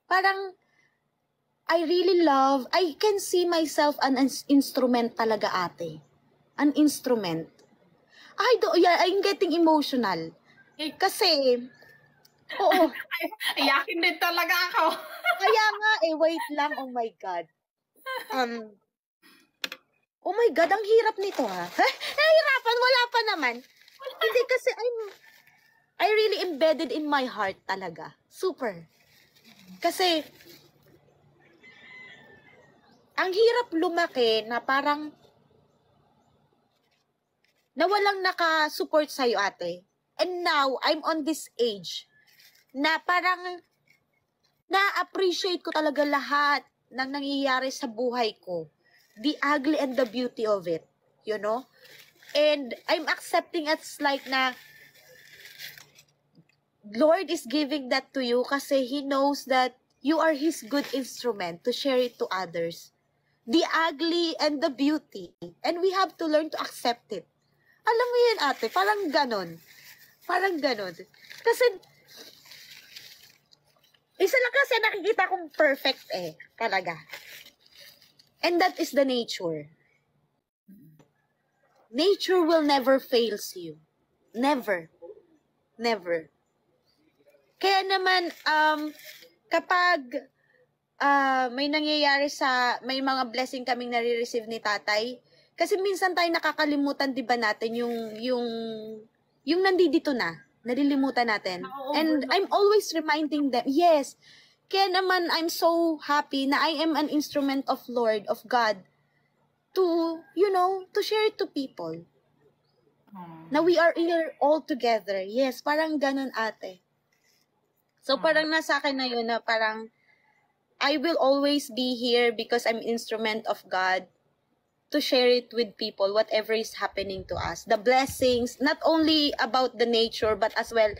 Parang, I really love, I can see myself an instrument talaga, ate. An instrument. Yeah, I'm getting emotional. Kasi, oo. Iyakin din talaga ako. Kaya nga, wait lang, oh my God. Oh my God, ang hirap nito, ha? Nahihirapan, wala pa naman. Hindi kasi, I really embedded in my heart talaga. Super. Kasi, ang hirap lumaki na parang na walang naka-support sa'yo, ate. And now, I'm on this age na parang na-appreciate ko talaga lahat ng nangyayari sa buhay ko. The ugly and the beauty of it. You know? And I'm accepting it's like na Lord is giving that to you kasi He knows that you are His good instrument to share it to others. The ugly and the beauty. And we have to learn to accept it. Alam mo yun, ate, parang ganon. Parang ganon. Kasi, isa lang kasi nakikita kong perfect talaga. And that is the nature. Nature will never fails you. Never. Never. Kaya naman, kapag may nangyayari may mga blessing kaming nare-receive ni tatay, kasi minsan tayo nakakalimutan, di ba natin, yung nandito na, nalilimutan natin. And I'm always reminding them, yes, kaya naman I'm so happy na I am an instrument of Lord, of God, to, to share it to people. Na we are here all together. Yes, parang ganun, ate. So parang nasa akin na yun na parang, I will always be here because I'm instrument of God to share it with people, whatever is happening to us. The blessings, not only about the nature, but as well,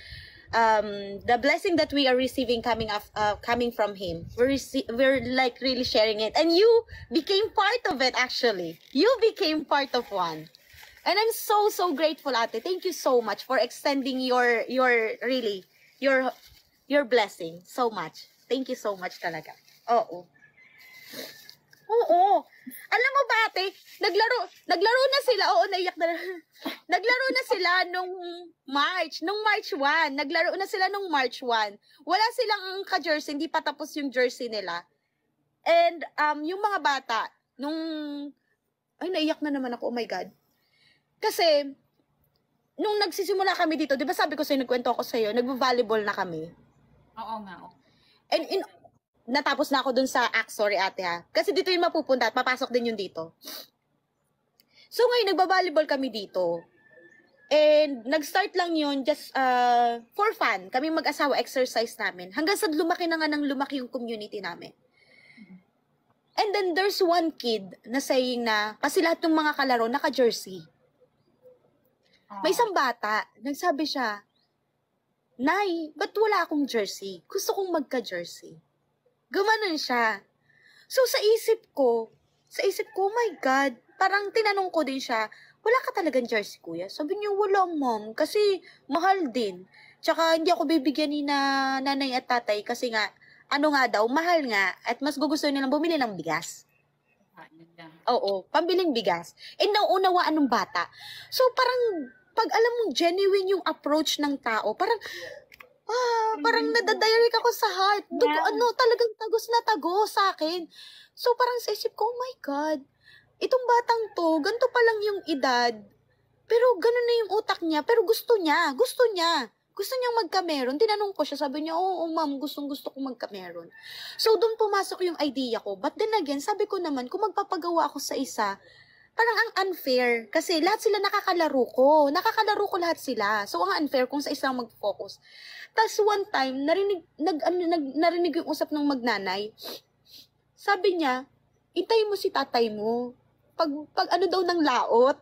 the blessing that we are receiving coming from Him. We're like really sharing it. And you became part of it, actually. You became part of one. And I'm so, so grateful, ate. Thank you so much for extending your blessing so much. Thank you so much talaga. Oo. Oo. Alam mo ba, ate, naglaro na sila. Oo, naiyak na. Naglaro na sila nung March 1. Naglaro na sila nung March 1. Wala silang ka-jersey, hindi pa tapos yung jersey nila. And yung mga bata, ay, naiyak na naman ako, oh my God. Kasi, nung nagsisimula kami dito, di ba sabi ko sa'yo, nagkwento ako sa'yo, nagvo-volleyball na kami. Oo nga. And natapos na ako dun sa sorry ate ha. Kasi dito yung mapupunta at papasok din yung dito. So ngayon, nagba-volleyball kami dito. And nag-start lang yun just for fun. Kami mag-asawa, exercise namin. Hanggang sa lumaki na nga ng lumaki yung community namin. And then there's one kid na saying na, kasi lahat ng mga kalaro naka-jersey. May isang bata, nagsabi siya, Nay, ba't wala akong jersey? Gusto kong magka-jersey. Gumanon siya. So, sa isip ko, oh my God, parang tinanong ko din siya, wala ka talagang jersey, kuya? Sabi niya, wala, mom, kasi mahal din. Tsaka, hindi ako bibigyan ni na nanay at tatay kasi nga, mahal nga, at mas gugustuhin nilang bumili ng bigas. Oo, pambiling bigas. And naunawaan ng bata. So, parang, pag alam mo, genuine yung approach ng tao, parang nadadirect ako sa heart. Talagang tagos na tagos sa akin. So, parang sa isip ko, oh my God, itong batang to, ganito pa lang yung edad, pero ganun na yung utak niya, pero gusto niya. Gusto niyang magka-meron. Tinanong ko siya, sabi niya, oo, ma'am, gusto ko magka-meron. So, doon pumasok yung idea ko. But then again, sabi ko naman, kung magpapagawa ako sa isa, parang ang unfair. Kasi lahat sila nakakalaro ko. Nakakalaro ko lahat sila. So, ang unfair kung sa isang mag-focus. Tapos one time, narinig yung usap ng magnanay. Sabi niya, itay mo si tatay mo. Pag ano daw ng laot.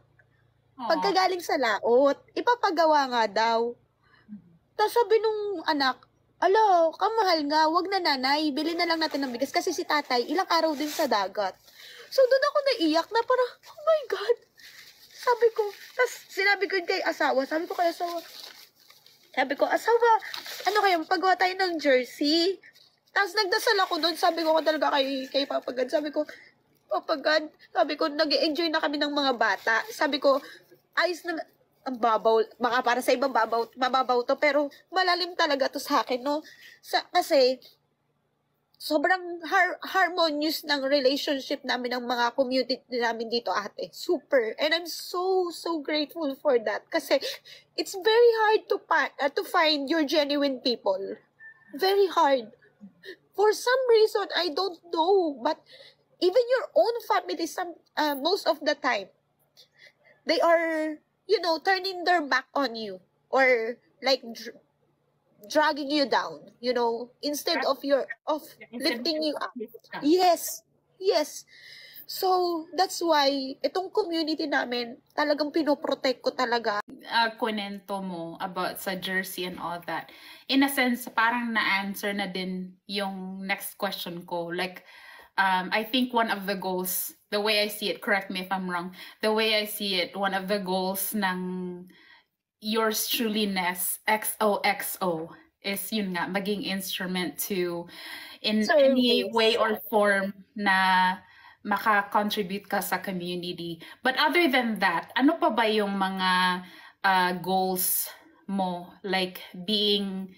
Pagkagaling sa laot, ipapagawa nga daw. Tapos sabi nung anak, alo, kamahal nga, wag na nanay, bili na lang natin ng bigas. Kasi si tatay, ilang araw din sa dagat. So, doon ako naiyak na parang, oh my God. Sabi ko, tapos sinabi ko kay asawa, sabi ko, asawa, ano kayo, pagawa tayo ng jersey Tapos nagdasal ako doon, sabi ko talaga kay Papa God, sabi ko, Papa God, sabi ko, nag-enjoy na kami ng mga bata. Sabi ko, ayos na, ang babaw, baka para sa ibang mababaw to, pero malalim talaga to sa akin, no? Kasi, sobrang harmonious ng relationship namin ng mga community namin dito, ate. Super. And I'm so grateful for that. Kasi, it's very hard to find your genuine people. Very hard. For some reason, I don't know, but even your own family, most of the time, they are, turning their back on you, or like dragging you down, instead of lifting you up. Yes. So, that's why, itong community namin, talagang pinoprotect ko talaga. Kwento mo about sa jersey and all that. In a sense, parang na-answer na din yung next question ko. Like, I think one of the goals, the way I see it, correct me if I'm wrong, the way I see it, one of the goals ng yours truly Ness, XOXO, is yun nga, maging instrument to, in any way or form na maka-contribute ka sa community. But other than that, ano pa ba yung mga goals mo? Like being,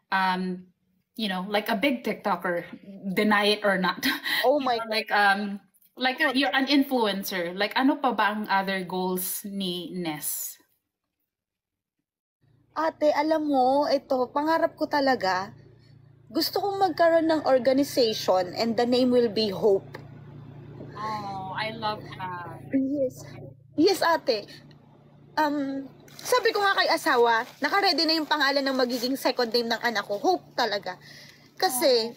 like a big TikToker, deny it or not. Oh my God. Like you're an influencer. Like ano pa ba ang other goals ni Ness? Ate, alam mo, ito, pangarap ko talaga, gusto kong magkaroon ng organization and the name will be Hope. Oh, I love that. Yes, ate. Sabi ko nga kay asawa, naka-ready na yung pangalan ng magiging second name ng anak ko. Hope talaga. Kasi,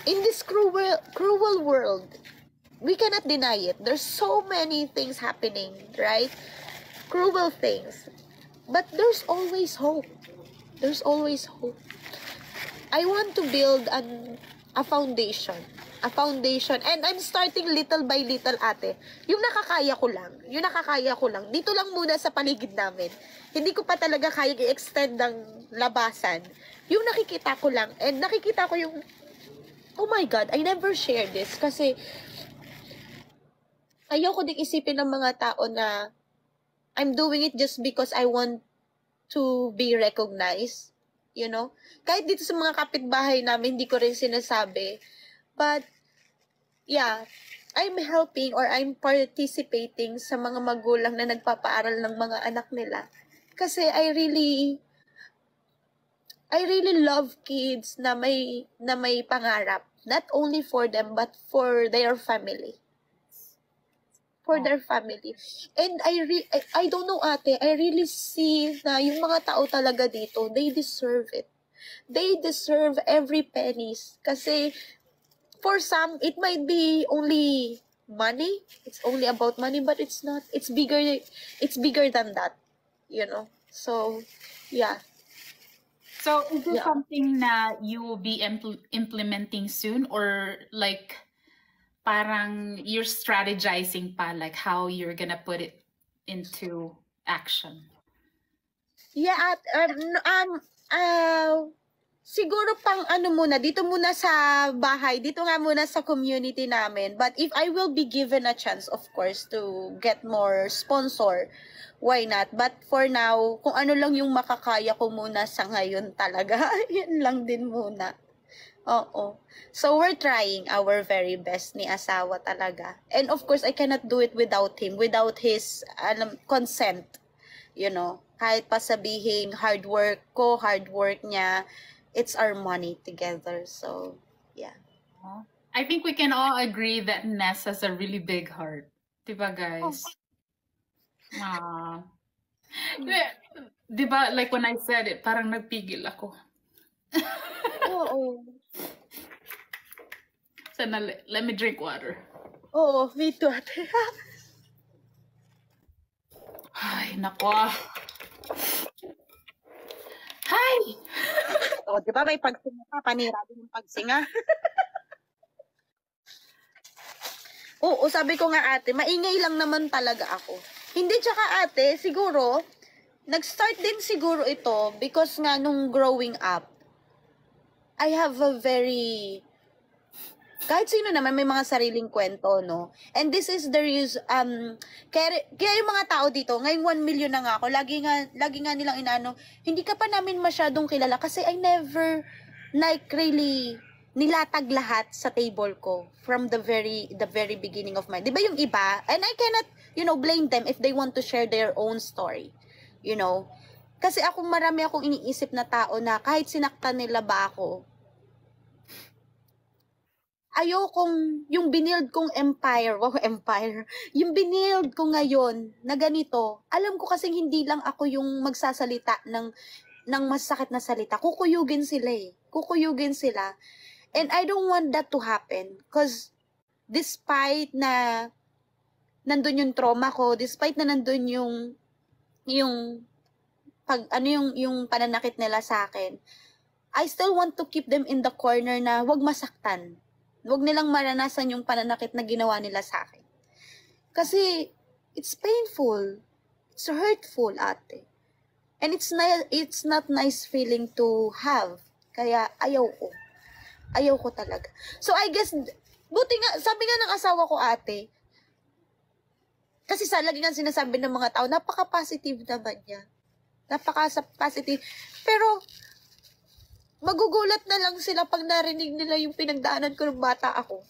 in this cruel world, we cannot deny it. There's so many things happening, right? Cruel things. But there's always hope. There's always hope. I want to build a foundation. And I'm starting little by little, ate. Yung nakakaya ko lang. Dito lang muna sa paligid namin. Hindi ko pa talaga kaya i-extend ng labasan. Yung nakikita ko lang. And nakikita ko yung, oh my God, I never share this. Kasi, ayoko ding isipin ng mga tao na I'm doing it just because I want to be recognized. Kahit dito sa mga kapitbahay namin, hindi ko rin sinasabi. But, yeah, I'm helping or I'm participating sa mga magulang na nagpapaaral ng mga anak nila. Kasi I really love kids na may pangarap. Not only for them, but for their family. Their family. And I don't know, ate, I really see na yung mga tao talaga dito, they deserve it. They deserve every pennies. Kasi, for some, it might be only money. It's only about money, but it's not. It's bigger than that. So, yeah. So, is this something na you will be implementing soon, or like, parang you're strategizing pa, like how you're gonna put it into action? Yeah, siguro pang dito muna sa bahay, dito nga muna sa community namin. But if I will be given a chance, of course, to get more sponsor, why not? But for now, kung ano lang yung makakaya ko muna sa ngayon talaga, yun lang din muna. Oo. So, we're trying our very best ni asawa talaga. And of course, I cannot do it without him, without his consent. Kahit pa sabihin, hard work niya, it's our money together. So, yeah. I think we can all agree that Ness has a really big heart. Diba, guys? Diba, like when I said it, parang nagpigil ako. Oo. So, let me drink water. Oo, me too, ate. Ay, nako. Hi! O, di ba may pagsinga ka? Panira din yung pagsinga. Oo, sabi ko nga, ate, maingay lang naman talaga ako. Hindi, tsaka ate, siguro, nag-start din siguro ito because nga nung growing up, I have a very, kahit sino naman may mga sariling kwento, no? And this is the reason, kaya yung mga tao dito, ngayong 1 million na nga ako, lagi nga nilang inano, hindi ka pa namin masyadong kilala kasi I never, like, really, nilatag lahat sa table ko from the very beginning of my, di ba yung iba? And I cannot, blame them if they want to share their own story, you know? Kasi marami akong iniisip na tao na kahit sinaktan nila ba ako, ayokong yung binild kong empire, yung binild ko ngayon na ganito, alam ko kasing hindi lang ako yung magsasalita ng masakit na salita. Kukuyugin sila. And I don't want that to happen. Because despite na nandun yung trauma ko, despite na nandun yung pananakit nila sa akin, I still want to keep them in the corner na wag masaktan. Wag nilang maranasan yung pananakit na ginawa nila sa akin. Kasi it's painful. It's hurtful, ate. And it's not nice feeling to have. Kaya ayaw ko. Ayaw ko talaga. So I guess, buti nga, sabi nga ng asawa ko, ate, kasi lagi nga sinasabi ng mga tao, napaka-positive naman niya. Napaka-positive. Pero, magugulat na lang sila pag narinig nila yung pinagdaanan ko ng bata ako.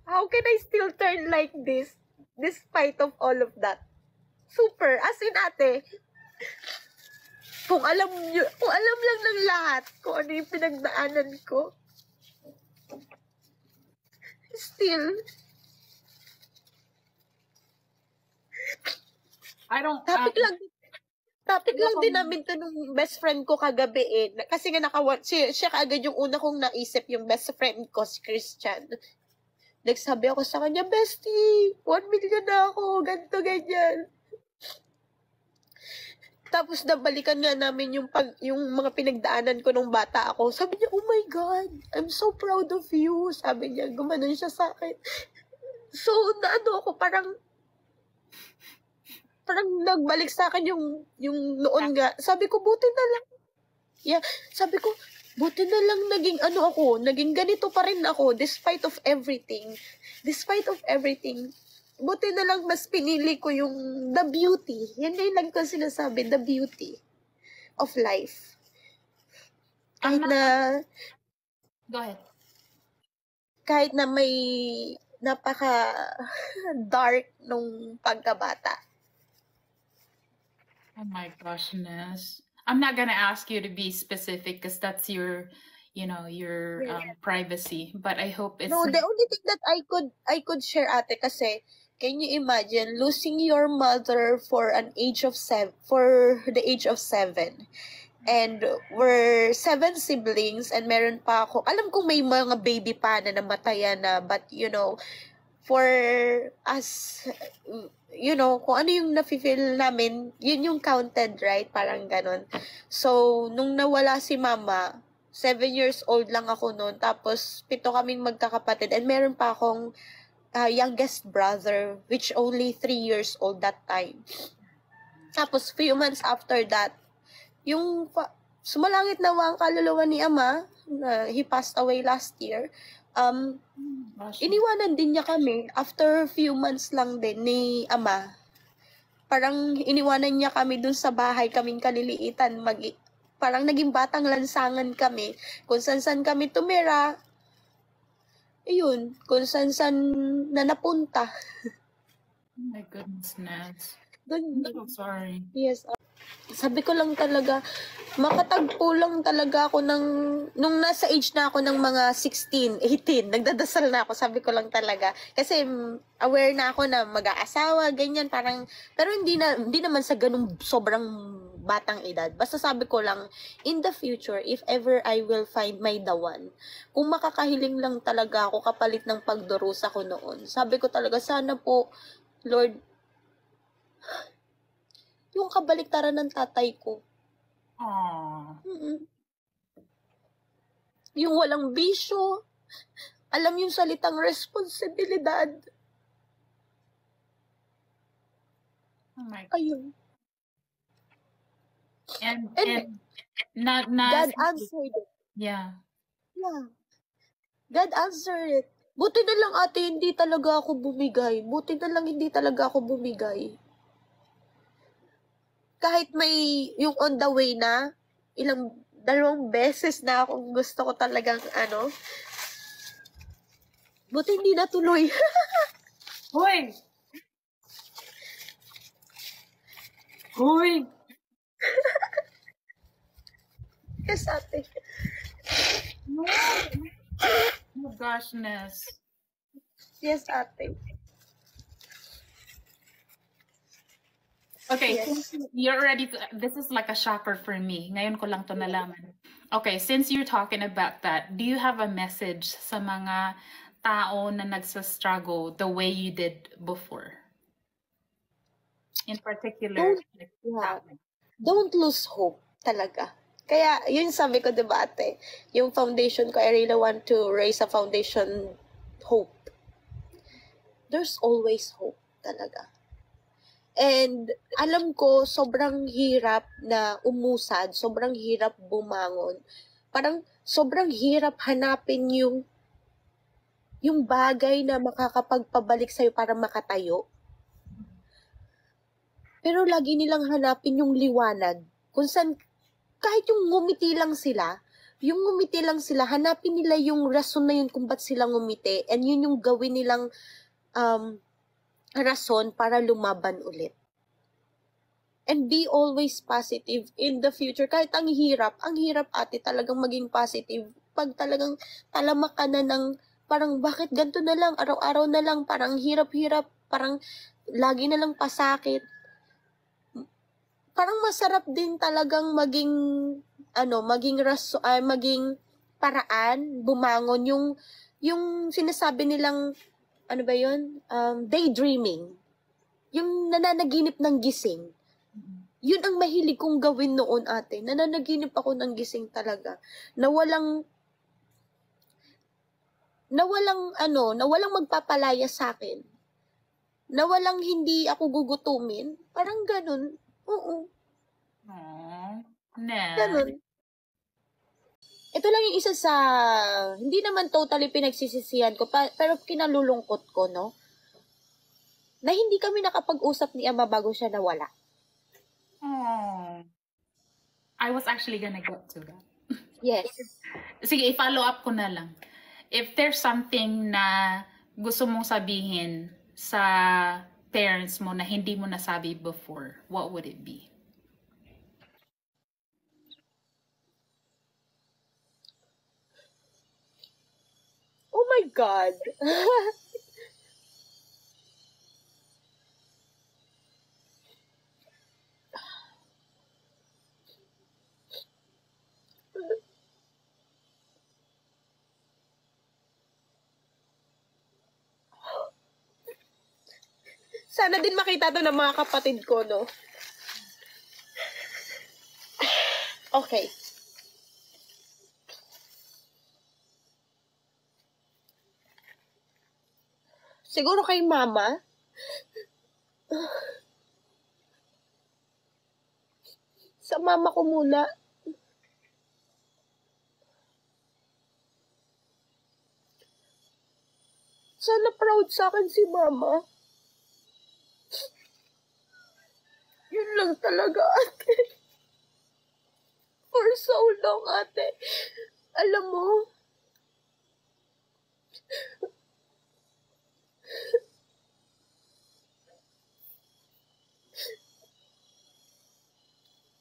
How can I still turn like this despite of all of that? Super. As in, ate, kung alam lang ng lahat kung ano yung pinagdaanan ko, still, Topic lang din namin to nung best friend ko kagabi eh. Kasi nga siya kaagad yung una kong naisip, yung best friend ko, si Christian. Nagsabi ako sa kanya, bestie, 1 million na ako, ganito, ganyan. Tapos nabalikan nga namin yung mga pinagdaanan ko nung bata ako. Sabi niya, oh my God, I'm so proud of you. Sabi niya, gumanon siya sa akin. So, ako, parang nagbalik sa akin yung noon nga. Sabi ko, buti na lang. Yeah, sabi ko, buti na lang naging ganito pa rin ako despite of everything. Buti na lang mas pinili ko yung the beauty. Yan na yung lagi ko sinasabi, the beauty of life. Kahit Go ahead. Kahit na may napaka dark nung pagkabata. Oh my gosh, Ness. I'm not gonna ask you to be specific because that's your privacy. But I hope it's no. The only thing that I could share, ate, kasi can you imagine losing your mother for the age of 7, and we're 7 siblings, and meron pa ako. Alam kong may mga baby pa na namatayan na, but for us, kung ano yung nafe-feel namin, yun yung counted, right? Parang ganon. So, nung nawala si mama, 7 years old lang ako noon. Tapos, 7 kaming magkakapatid. And meron pa akong youngest brother, which only 3 years old that time. Tapos, few months after that, yung sumalangit na ang kaluluwa ni ama, he passed away last year. Iniwanan din niya kami after few months lang din ni ama. Parang iniwanan niya kami dun sa bahay, kaming kaliliitan, parang naging batang lansangan kami. Kung saan kami tumira, ayun, kung saan na napunta. Oh my goodness, Ness. I'm so sorry. Yes. Sabi ko lang talaga, makatagpo lang talaga ako nung nasa age na ako ng mga 16, 18, nagdadasal na ako, sabi ko lang talaga. Kasi aware na ako na mag-aasawa, ganyan, parang, pero hindi naman sa ganung sobrang batang edad. Basta sabi ko lang, in the future, if ever I will find my the one, kung makakahiling lang talaga ako kapalit ng pagdurusa ko noon, sabi ko talaga, sana po, Lord, yung kabaliktaran ng tatay ko. Aww. Yung walang bisyo. Alam yung salitang responsibilidad. Oh my God. Ayun. And not God answered it. Yeah. Yeah. God answered it. Buti na lang ate, hindi talaga ako bumigay. Buti na lang hindi talaga ako bumigay. Kahit may yung on the way na, dalawang beses na akong gusto ko talagang buti hindi natuloy. Hoy! Hoy! Yes, ate. No! Oh goshness. Yes, ate. Okay, Yes. since you're ready to, this is like a shocker for me. Ngayon ko lang to nalaman. Okay, since you're talking about that, do you have a message sa mga tao na nagsa-struggle the way you did before? In particular, like that one. Don't lose hope talaga. Kaya, yun sabi ko, diba ate, yung foundation ko, I really want to raise a foundation hope. There's always hope talaga. And alam ko, sobrang hirap na umusad, sobrang hirap bumangon. Parang sobrang hirap hanapin yung bagay na makakapagpabalik sa'yo para makatayo. Pero lagi nilang hanapin yung liwanag. Kung saan, kahit yung ngumiti lang sila, hanapin nila yung rason na yun kung ba't sila ngumiti. And yun yung gawin nilang rason para lumaban ulit. And be always positive in the future. Kahit ang hirap ate talagang maging positive. Pag talagang talamak ka na ng parang bakit ganito na lang, araw-araw na lang, parang hirap-hirap, parang lagi na lang pasakit. Parang masarap din talagang maging paraan, bumangon yung sinasabi nilang daydreaming. Yung nananaginip ng gising. Yun ang mahilig kong gawin noon ate. Nananaginip ako ng gising talaga. Na walang magpapalaya sa akin. Na walang hindi ako gugutumin. Parang ganun. Oo. Aww. Nah. Ganun. Ito lang yung isa sa, hindi naman totally pinagsisisihan ko, pero kinalulungkot ko, no? Na hindi kami nakapag-usap ni Ama bago siya nawala. Aww. I was actually gonna get to that. Yes. Sige, i-follow up ko na lang. If there's something na gusto mong sabihin sa parents mo na hindi mo nasabi before, what would it be? Oh my God. Sana din makita to ng mga kapatid ko, no? Okay. Siguro kay mama. Sa mama ko muna. Sana proud sa akin si mama. Yun lang talaga, ate. For so long, ate. Alam mo,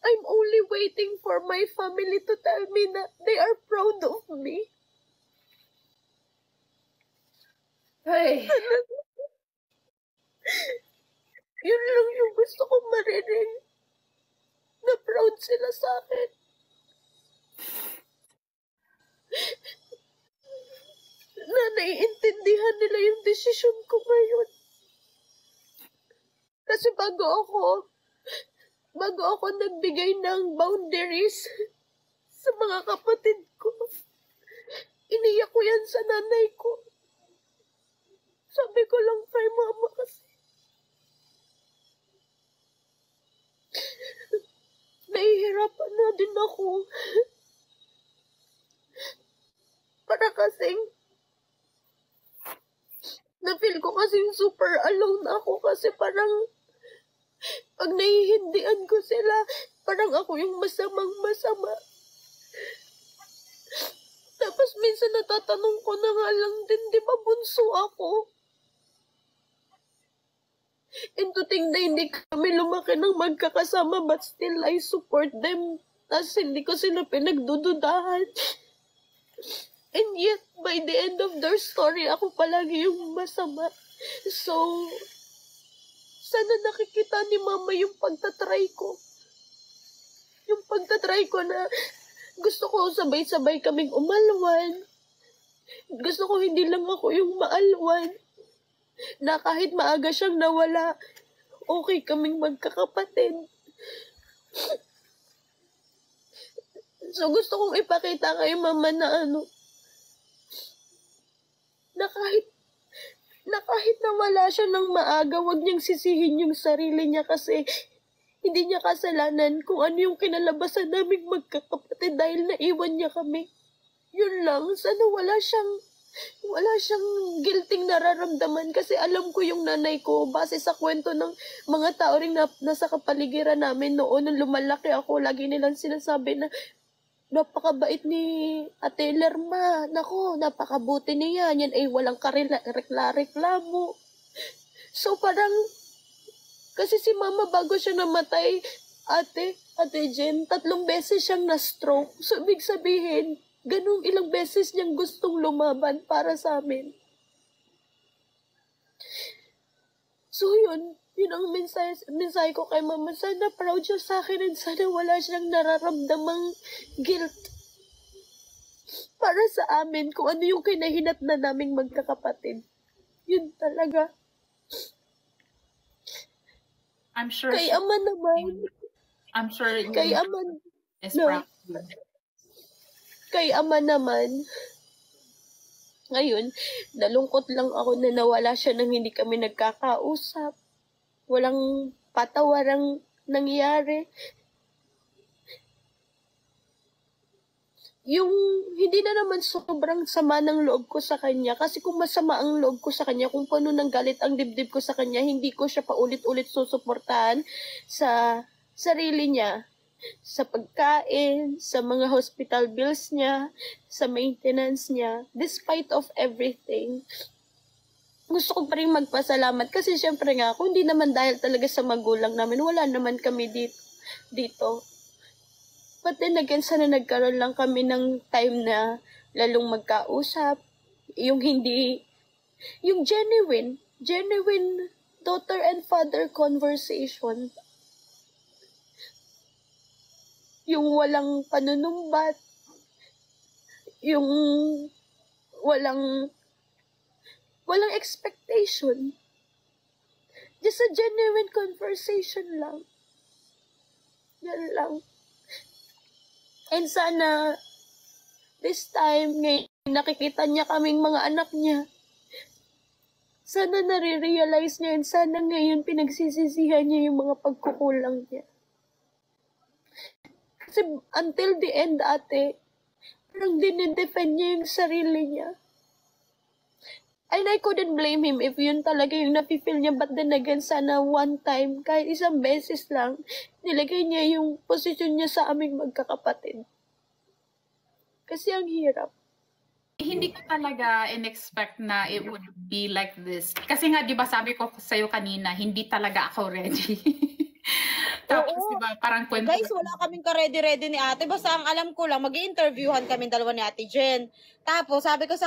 I'm only waiting for my family to tell me na they are proud of me. Hey. Yun lang yung gusto kong marinig. Na proud sila sa akin. Na naiintindihan nila yung desisyon ko ngayon. Kasi bago ako nagbigay ng boundaries sa mga kapatid ko, iniyak ko yan sa nanay ko. Sabi ko lang kay mama kasi, nahihirapan na din ako. Para kasing, na-feel ko kasing super alone ako kasi parang, pag nahihindian ko sila, parang ako yung masamang masama. Tapos minsan natatanong ko na nga lang din, di ba bunso ako? And to think na hindi kami lumaki ng magkakasama but still I support them. Tapos hindi ko sila pinagdududahan. And yet, by the end of their story, ako palagi yung masama. So, sana nakikita ni Mama yung pagtatry ko. Yung pagtatry ko na gusto ko sabay-sabay kaming umalwan. Gusto ko hindi lang ako yung maalwan. Na kahit maaga siyang nawala, okay kaming magkakapatid. So gusto kong ipakita kay Mama na na kahit nawala siya ng maaga, wag niyang sisihin yung sarili niya kasi hindi niya kasalanan kung ano yung kinalabasan naming magkakapatid dahil naiwan niya kami. Yun lang, sana wala siyang guilting nararamdaman kasi alam ko yung nanay ko, base sa kwento ng mga tao rin na nasa kapaligiran namin noon nung lumalaki ako, lagi nilang sinasabi na napakabait ni Ate Lerma. Nako, napakabuti niya. Yan ay walang reklamo. So parang, kasi si Mama bago siya namatay, Ate Jen, 3 beses siyang na-stroke. So ibig sabihin, ganung ilang beses niyang gustong lumaban para sa amin. So yun ang mensahe ko kay Mama. Sana proud siya sa akin and sana wala siyang nararamdamang guilt para sa amin kung ano yung kinahinatnan naming magkakapatid. Yun talaga. I'm sure. Kay Ama naman. I'm sure. Kay Ama. Is proud. Kay Ama naman. Ngayon, nalungkot lang ako na nawala siya nang hindi kami nagkakausap. Walang patawarang nangyari. Yung hindi na naman sobrang sama ng loob ko sa kanya. Kasi kung masama ang loob ko sa kanya, kung paano nang galit ang dibdib ko sa kanya, hindi ko siya paulit-ulit susuportahan sa sarili niya. Sa pagkain, sa mga hospital bills niya, sa maintenance niya, despite of everything. Gusto ko pa rin magpasalamat kasi syempre nga, kung hindi naman dahil talaga sa magulang namin, wala naman kami dito. But then again, sana nagkaroon lang kami ng time na lalong magkausap. Yung genuine daughter and father conversation. Yung walang panunumbat. Yung walang expectation. Just a genuine conversation lang. Yan lang. And sana, this time, ngayon nakikita niya kaming mga anak niya. Sana nare-realize niya and sana ngayon pinagsisisihan niya yung mga pagkukulang niya. Kasi until the end, ate, parang dinidefend niya yung sarili niya. And I couldn't blame him if yun talaga yung nafe-feel niya. But then again, sana one time, kahit isang beses lang, nilagay niya yung posisyon niya sa aming magkakapatid. Kasi ang hirap. Hindi ko talaga in-expect na it would be like this. Kasi nga, di ba sabi ko sa'yo kanina, hindi talaga ako ready. Tapos, Oo. di ba, parang kwento. Guys, wala kaming ka-ready-ready ni ate. Basta ang alam ko lang, mag-i-interviewhan kami dalawa ni Ate Jen. Tapos, sabi ko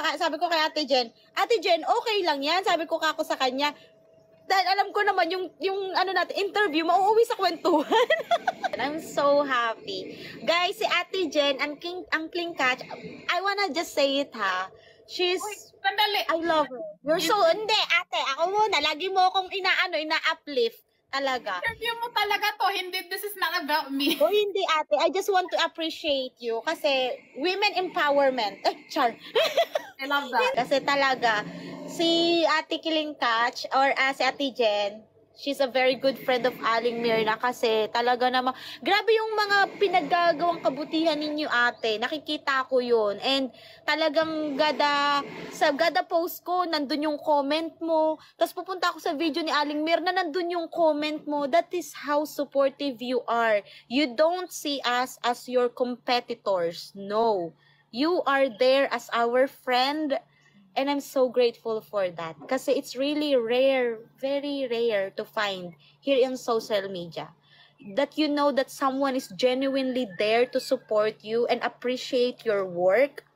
kay Ate Jen, okay lang yan. Sabi ko kako sa kanya. Dahil alam ko naman, yung interview, mauuwi sa kwentuhan. I'm so happy. Guys, si Ate Jen, ang Cling Catch, I wanna just say it ha. She's, Sandali. I love her. You're so, hindi ate, ako muna, lagi mo akong ina-uplift. Talaga. Interview mo talaga to. Hindi, this is not about me. O hindi ate, I just want to appreciate you kasi women empowerment. Char. I love that. Kasi talaga, si Ate Killing Catch or si Ate Jen, she's a very good friend of Aling Mirna kasi talaga naman, grabe yung mga pinaggagawang kabutihan ninyo ate, nakikita ko yun. And talagang gada post ko, nandun yung comment mo. Tapos pupunta ako sa video ni Aling Mirna, nandun yung comment mo. That is how supportive you are. You don't see us as your competitors. No. You are there as our friend. And I'm so grateful for that. Kasi it's really rare, very rare to find here in social media. That you know that someone is genuinely there to support you and appreciate your work.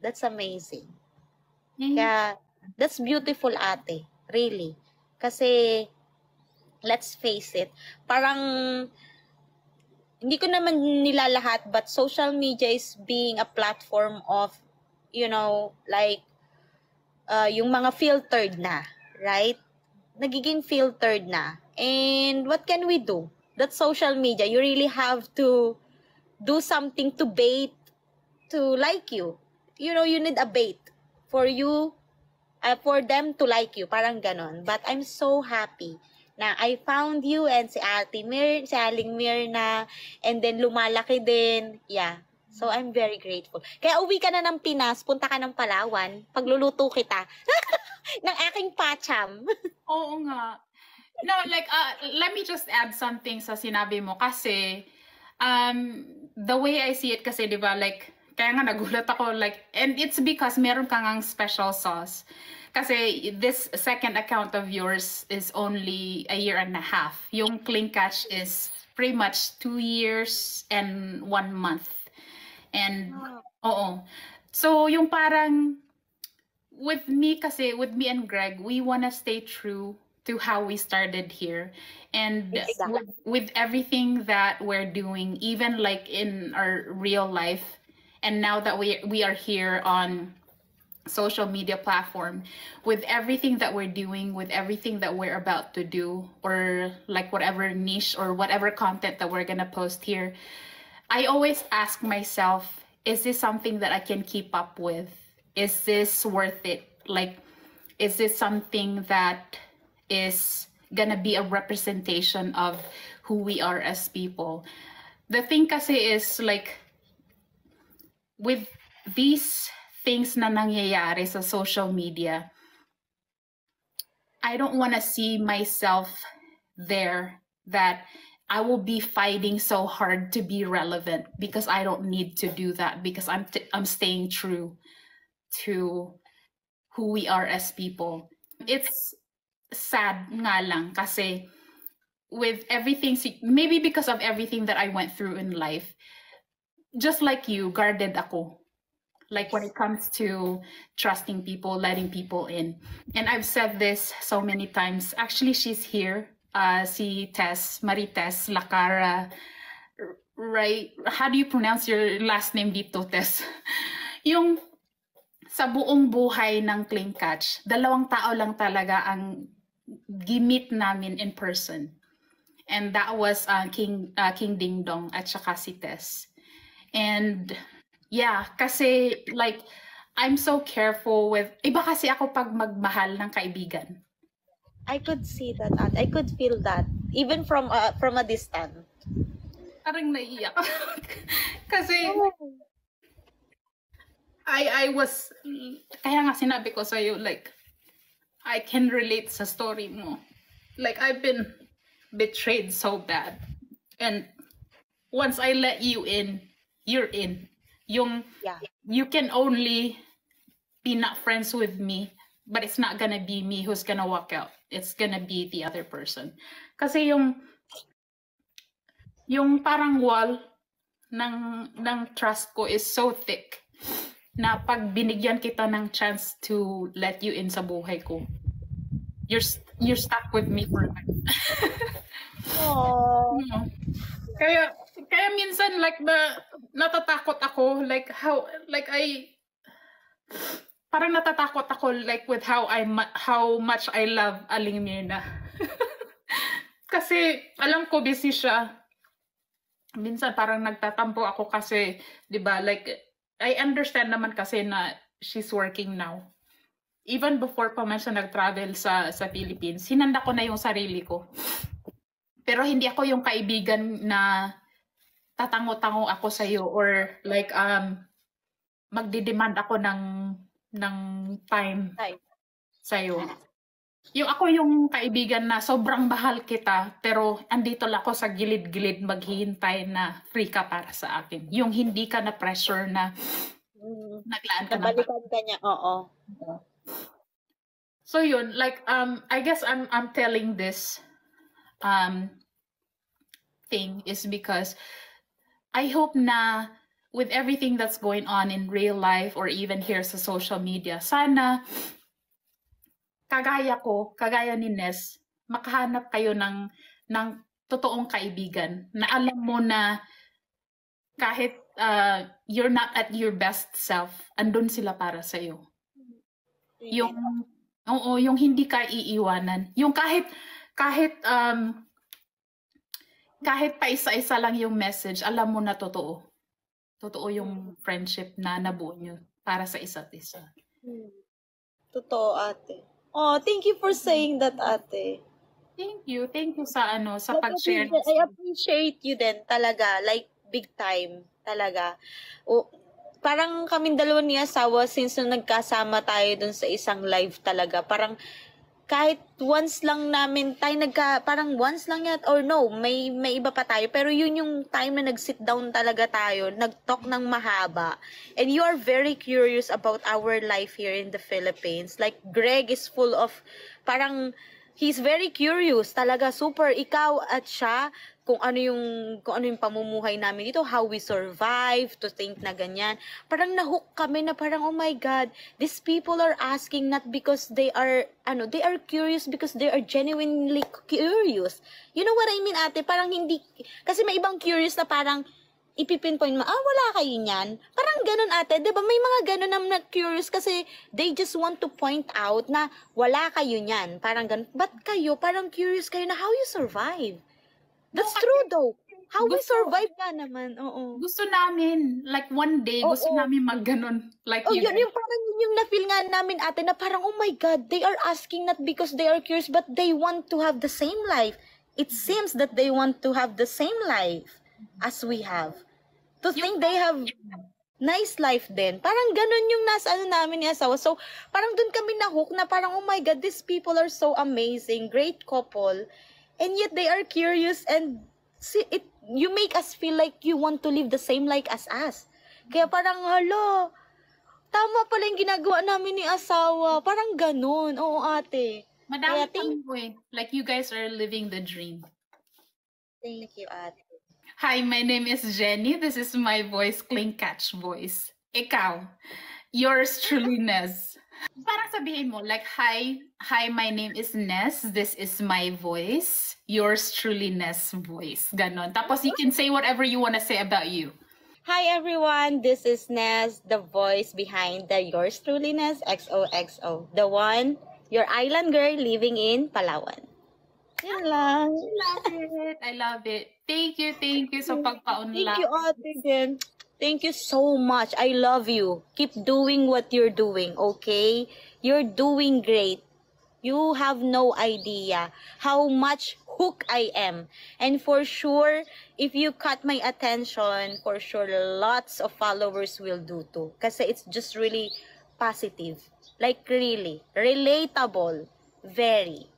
That's amazing. Kaya, that's beautiful ate. Really. Kasi, let's face it, parang, hindi ko naman nilalahat, but social media is being a platform of, you know, like, yung mga filtered na, right? Nagiging filtered na. And what can we do? That's social media. You really have to do something to bait, to like you. You know, you need a bait for you, for them to like you. Parang ganon. But I'm so happy na I found you and si si Aling Mirna, and then lumalaki din. Yeah. So, I'm very grateful. Kaya uwi ka na ng Pinas, punta ka ng Palawan, pagluluto kita ng aking pacham. Oo nga. No, like, let me just add something sa sinabi mo. Kasi, the way I see it kasi, di ba, like, kaya nga nagulat ako, like, and it's because meron kang ang special sauce. Kasi this second account of yours is only a year and a half. Yung Clean Catch is pretty much 2 years and 1 month. And, oo. So, yung parang, with me and Greg, we wanna stay true to how we started here. And Exactly. with everything that we're doing, even like in our real life, and now that we are here on social media platform, with everything that we're doing, with everything that we're about to do, or like whatever niche or whatever content that we're gonna post here, I always ask myself, is this something that I can keep up with? Is this worth it? Like, is this something that is gonna be a representation of who we are as people? The thing kasi is like, with these things na nangyayari sa social media, I don't want to see myself there, that I will be fighting so hard to be relevant, because I don't need to do that, because I'm staying true to who we are as people. It's sad nga lang kasi with everything, maybe because of everything that I went through in life, just like you, guarded ako. Like when it comes to trusting people, letting people in. And I've said this so many times. Actually, she's here. Si Tess, Marites Lacara. Right? How do you pronounce your last name dito, Tess? Yung sa buong buhay ng Clean Catch, 2 tao lang talaga ang gimit namin in person. And that was King Ding Dong at saka si Tess. And yeah, kasi like, I'm so careful with, iba kasi ako pag magmahal ng kaibigan. I could see that, Ate. I could feel that. Even from a distance. Parang naiiyak. Kasi, I was, kaya nga sinabi ko sa'yo, like, I can relate sa story mo. Like, I've been betrayed so bad. And once I let you in, you're in. Yung, you can only be not friends with me, but it's not gonna be me who's gonna walk out. It's gonna be the other person. Kasi yung parang wall ng trust ko is so thick na pag binigyan kita ng chance to let you in sa buhay ko, you're stuck with me forever. Aww. Kaya minsan like natatakot ako, like how, like parang natatakot ako like with how much I love Aling Mirna. Kasi alam ko busy siya. Minsan parang nagtatampo ako kasi, 'di ba, like I understand naman kasi na she's working now. even before pa man siya nag-travel sa Philippines, hinanda ko na yung sarili ko. Pero hindi ako yung kaibigan na tatango-tango ako sa iyo or like magdidemand ako ng time sa iyo. Yung ako yung kaibigan na sobrang mahal kita pero andito lang ako sa gilid-gilid maghihintay na free ka para sa akin. Yung hindi ka na pressure na naglaan ka Nabalikan ka niya, oo. So yun, like I guess I'm telling this thing is because I hope na with everything that's going on in real life or even here sa social media, sana kagaya ni Ness, makahanap kayo ng totoong kaibigan na alam mo na kahit you're not at your best self, andun sila para sa iyo. Yung hindi ka iiwanan. Yung kahit pa isa-isa lang yung message, alam mo na totoo. Totoo yung friendship na nabuo nyo para sa isa't isa. Totoo, ate. Oh, thank you for saying that, ate. Thank you sa pag-share. I appreciate you din talaga, like big time talaga. Parang kaming dalawa ni asawa since nung nagkasama tayo dun sa isang live talaga. Parang kahit once lang namin tayo parang once lang yat or no, may iba pa tayo, pero yun yung time na nag-sit down talaga tayo, nag-talk ng mahaba. And you are very curious about our life here in the Philippines. Like Greg is full of parang he's very curious talaga, super ikaw at siya kung ano yung pamumuhay namin dito, how we survive, to think na ganyan. Parang nahook kami na parang, oh my God, these people are asking not because they are curious, because they are genuinely curious. You know what I mean, ate? Parang hindi, kasi may ibang curious na parang, ipipinpoint mo, wala kayo niyan. Parang ganun, ate. Diba? May mga ganun na curious kasi they just want to point out na wala kayo niyan. Parang ganun. But kayo, parang curious kayo na how you survive. That's true though. How we survive na naman. Oo. Gusto namin, like one day, gusto namin mag-ganon. Like yun yung parang yung na-feel nga namin, ate, na parang, oh my God, they are asking not because they are curious, but they want to have the same life. It seems that they want to have the same life as we have. To think they have nice life din. Parang ganun yung nasa namin ni asawa. So, parang dun kami na-hook na parang, oh my God, these people are so amazing. Great couple. And yet they are curious and you make us feel like you want to live the same like as us. Kaya parang, hala, tama pala yung ginagawa namin ni asawa. Parang ganun. Oo, ate. Madami pang way. Like you guys are living the dream. Thank you, ate. Hi, my name is Jenny. This is my voice, Clean Catch voice. Ikaw, yours truly, Ness. Parang sabihin mo, like, hi, my name is Ness. This is my voice. Yours truly, Ness voice. Ganon. Tapos you can say whatever you want to say about you. Hi, everyone. This is Ness, the voice behind the Yours truly, Ness XOXO. The one, your island girl living in Palawan. Yan lang. I love it. Thank you sa pagpaunlak. Thank you, ate, din. Thank you so much. I love you. Keep doing what you're doing, okay? You're doing great. You have no idea how much hooked I am. And for sure, if you cut my attention, for sure, lots of followers will do too. Kasi it's just really positive. Like really, relatable. Very.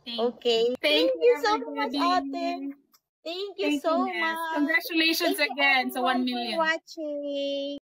Okay. Thank you so much, ate. Thank you so much. Congratulations again sa 1 million. Thank you for watching.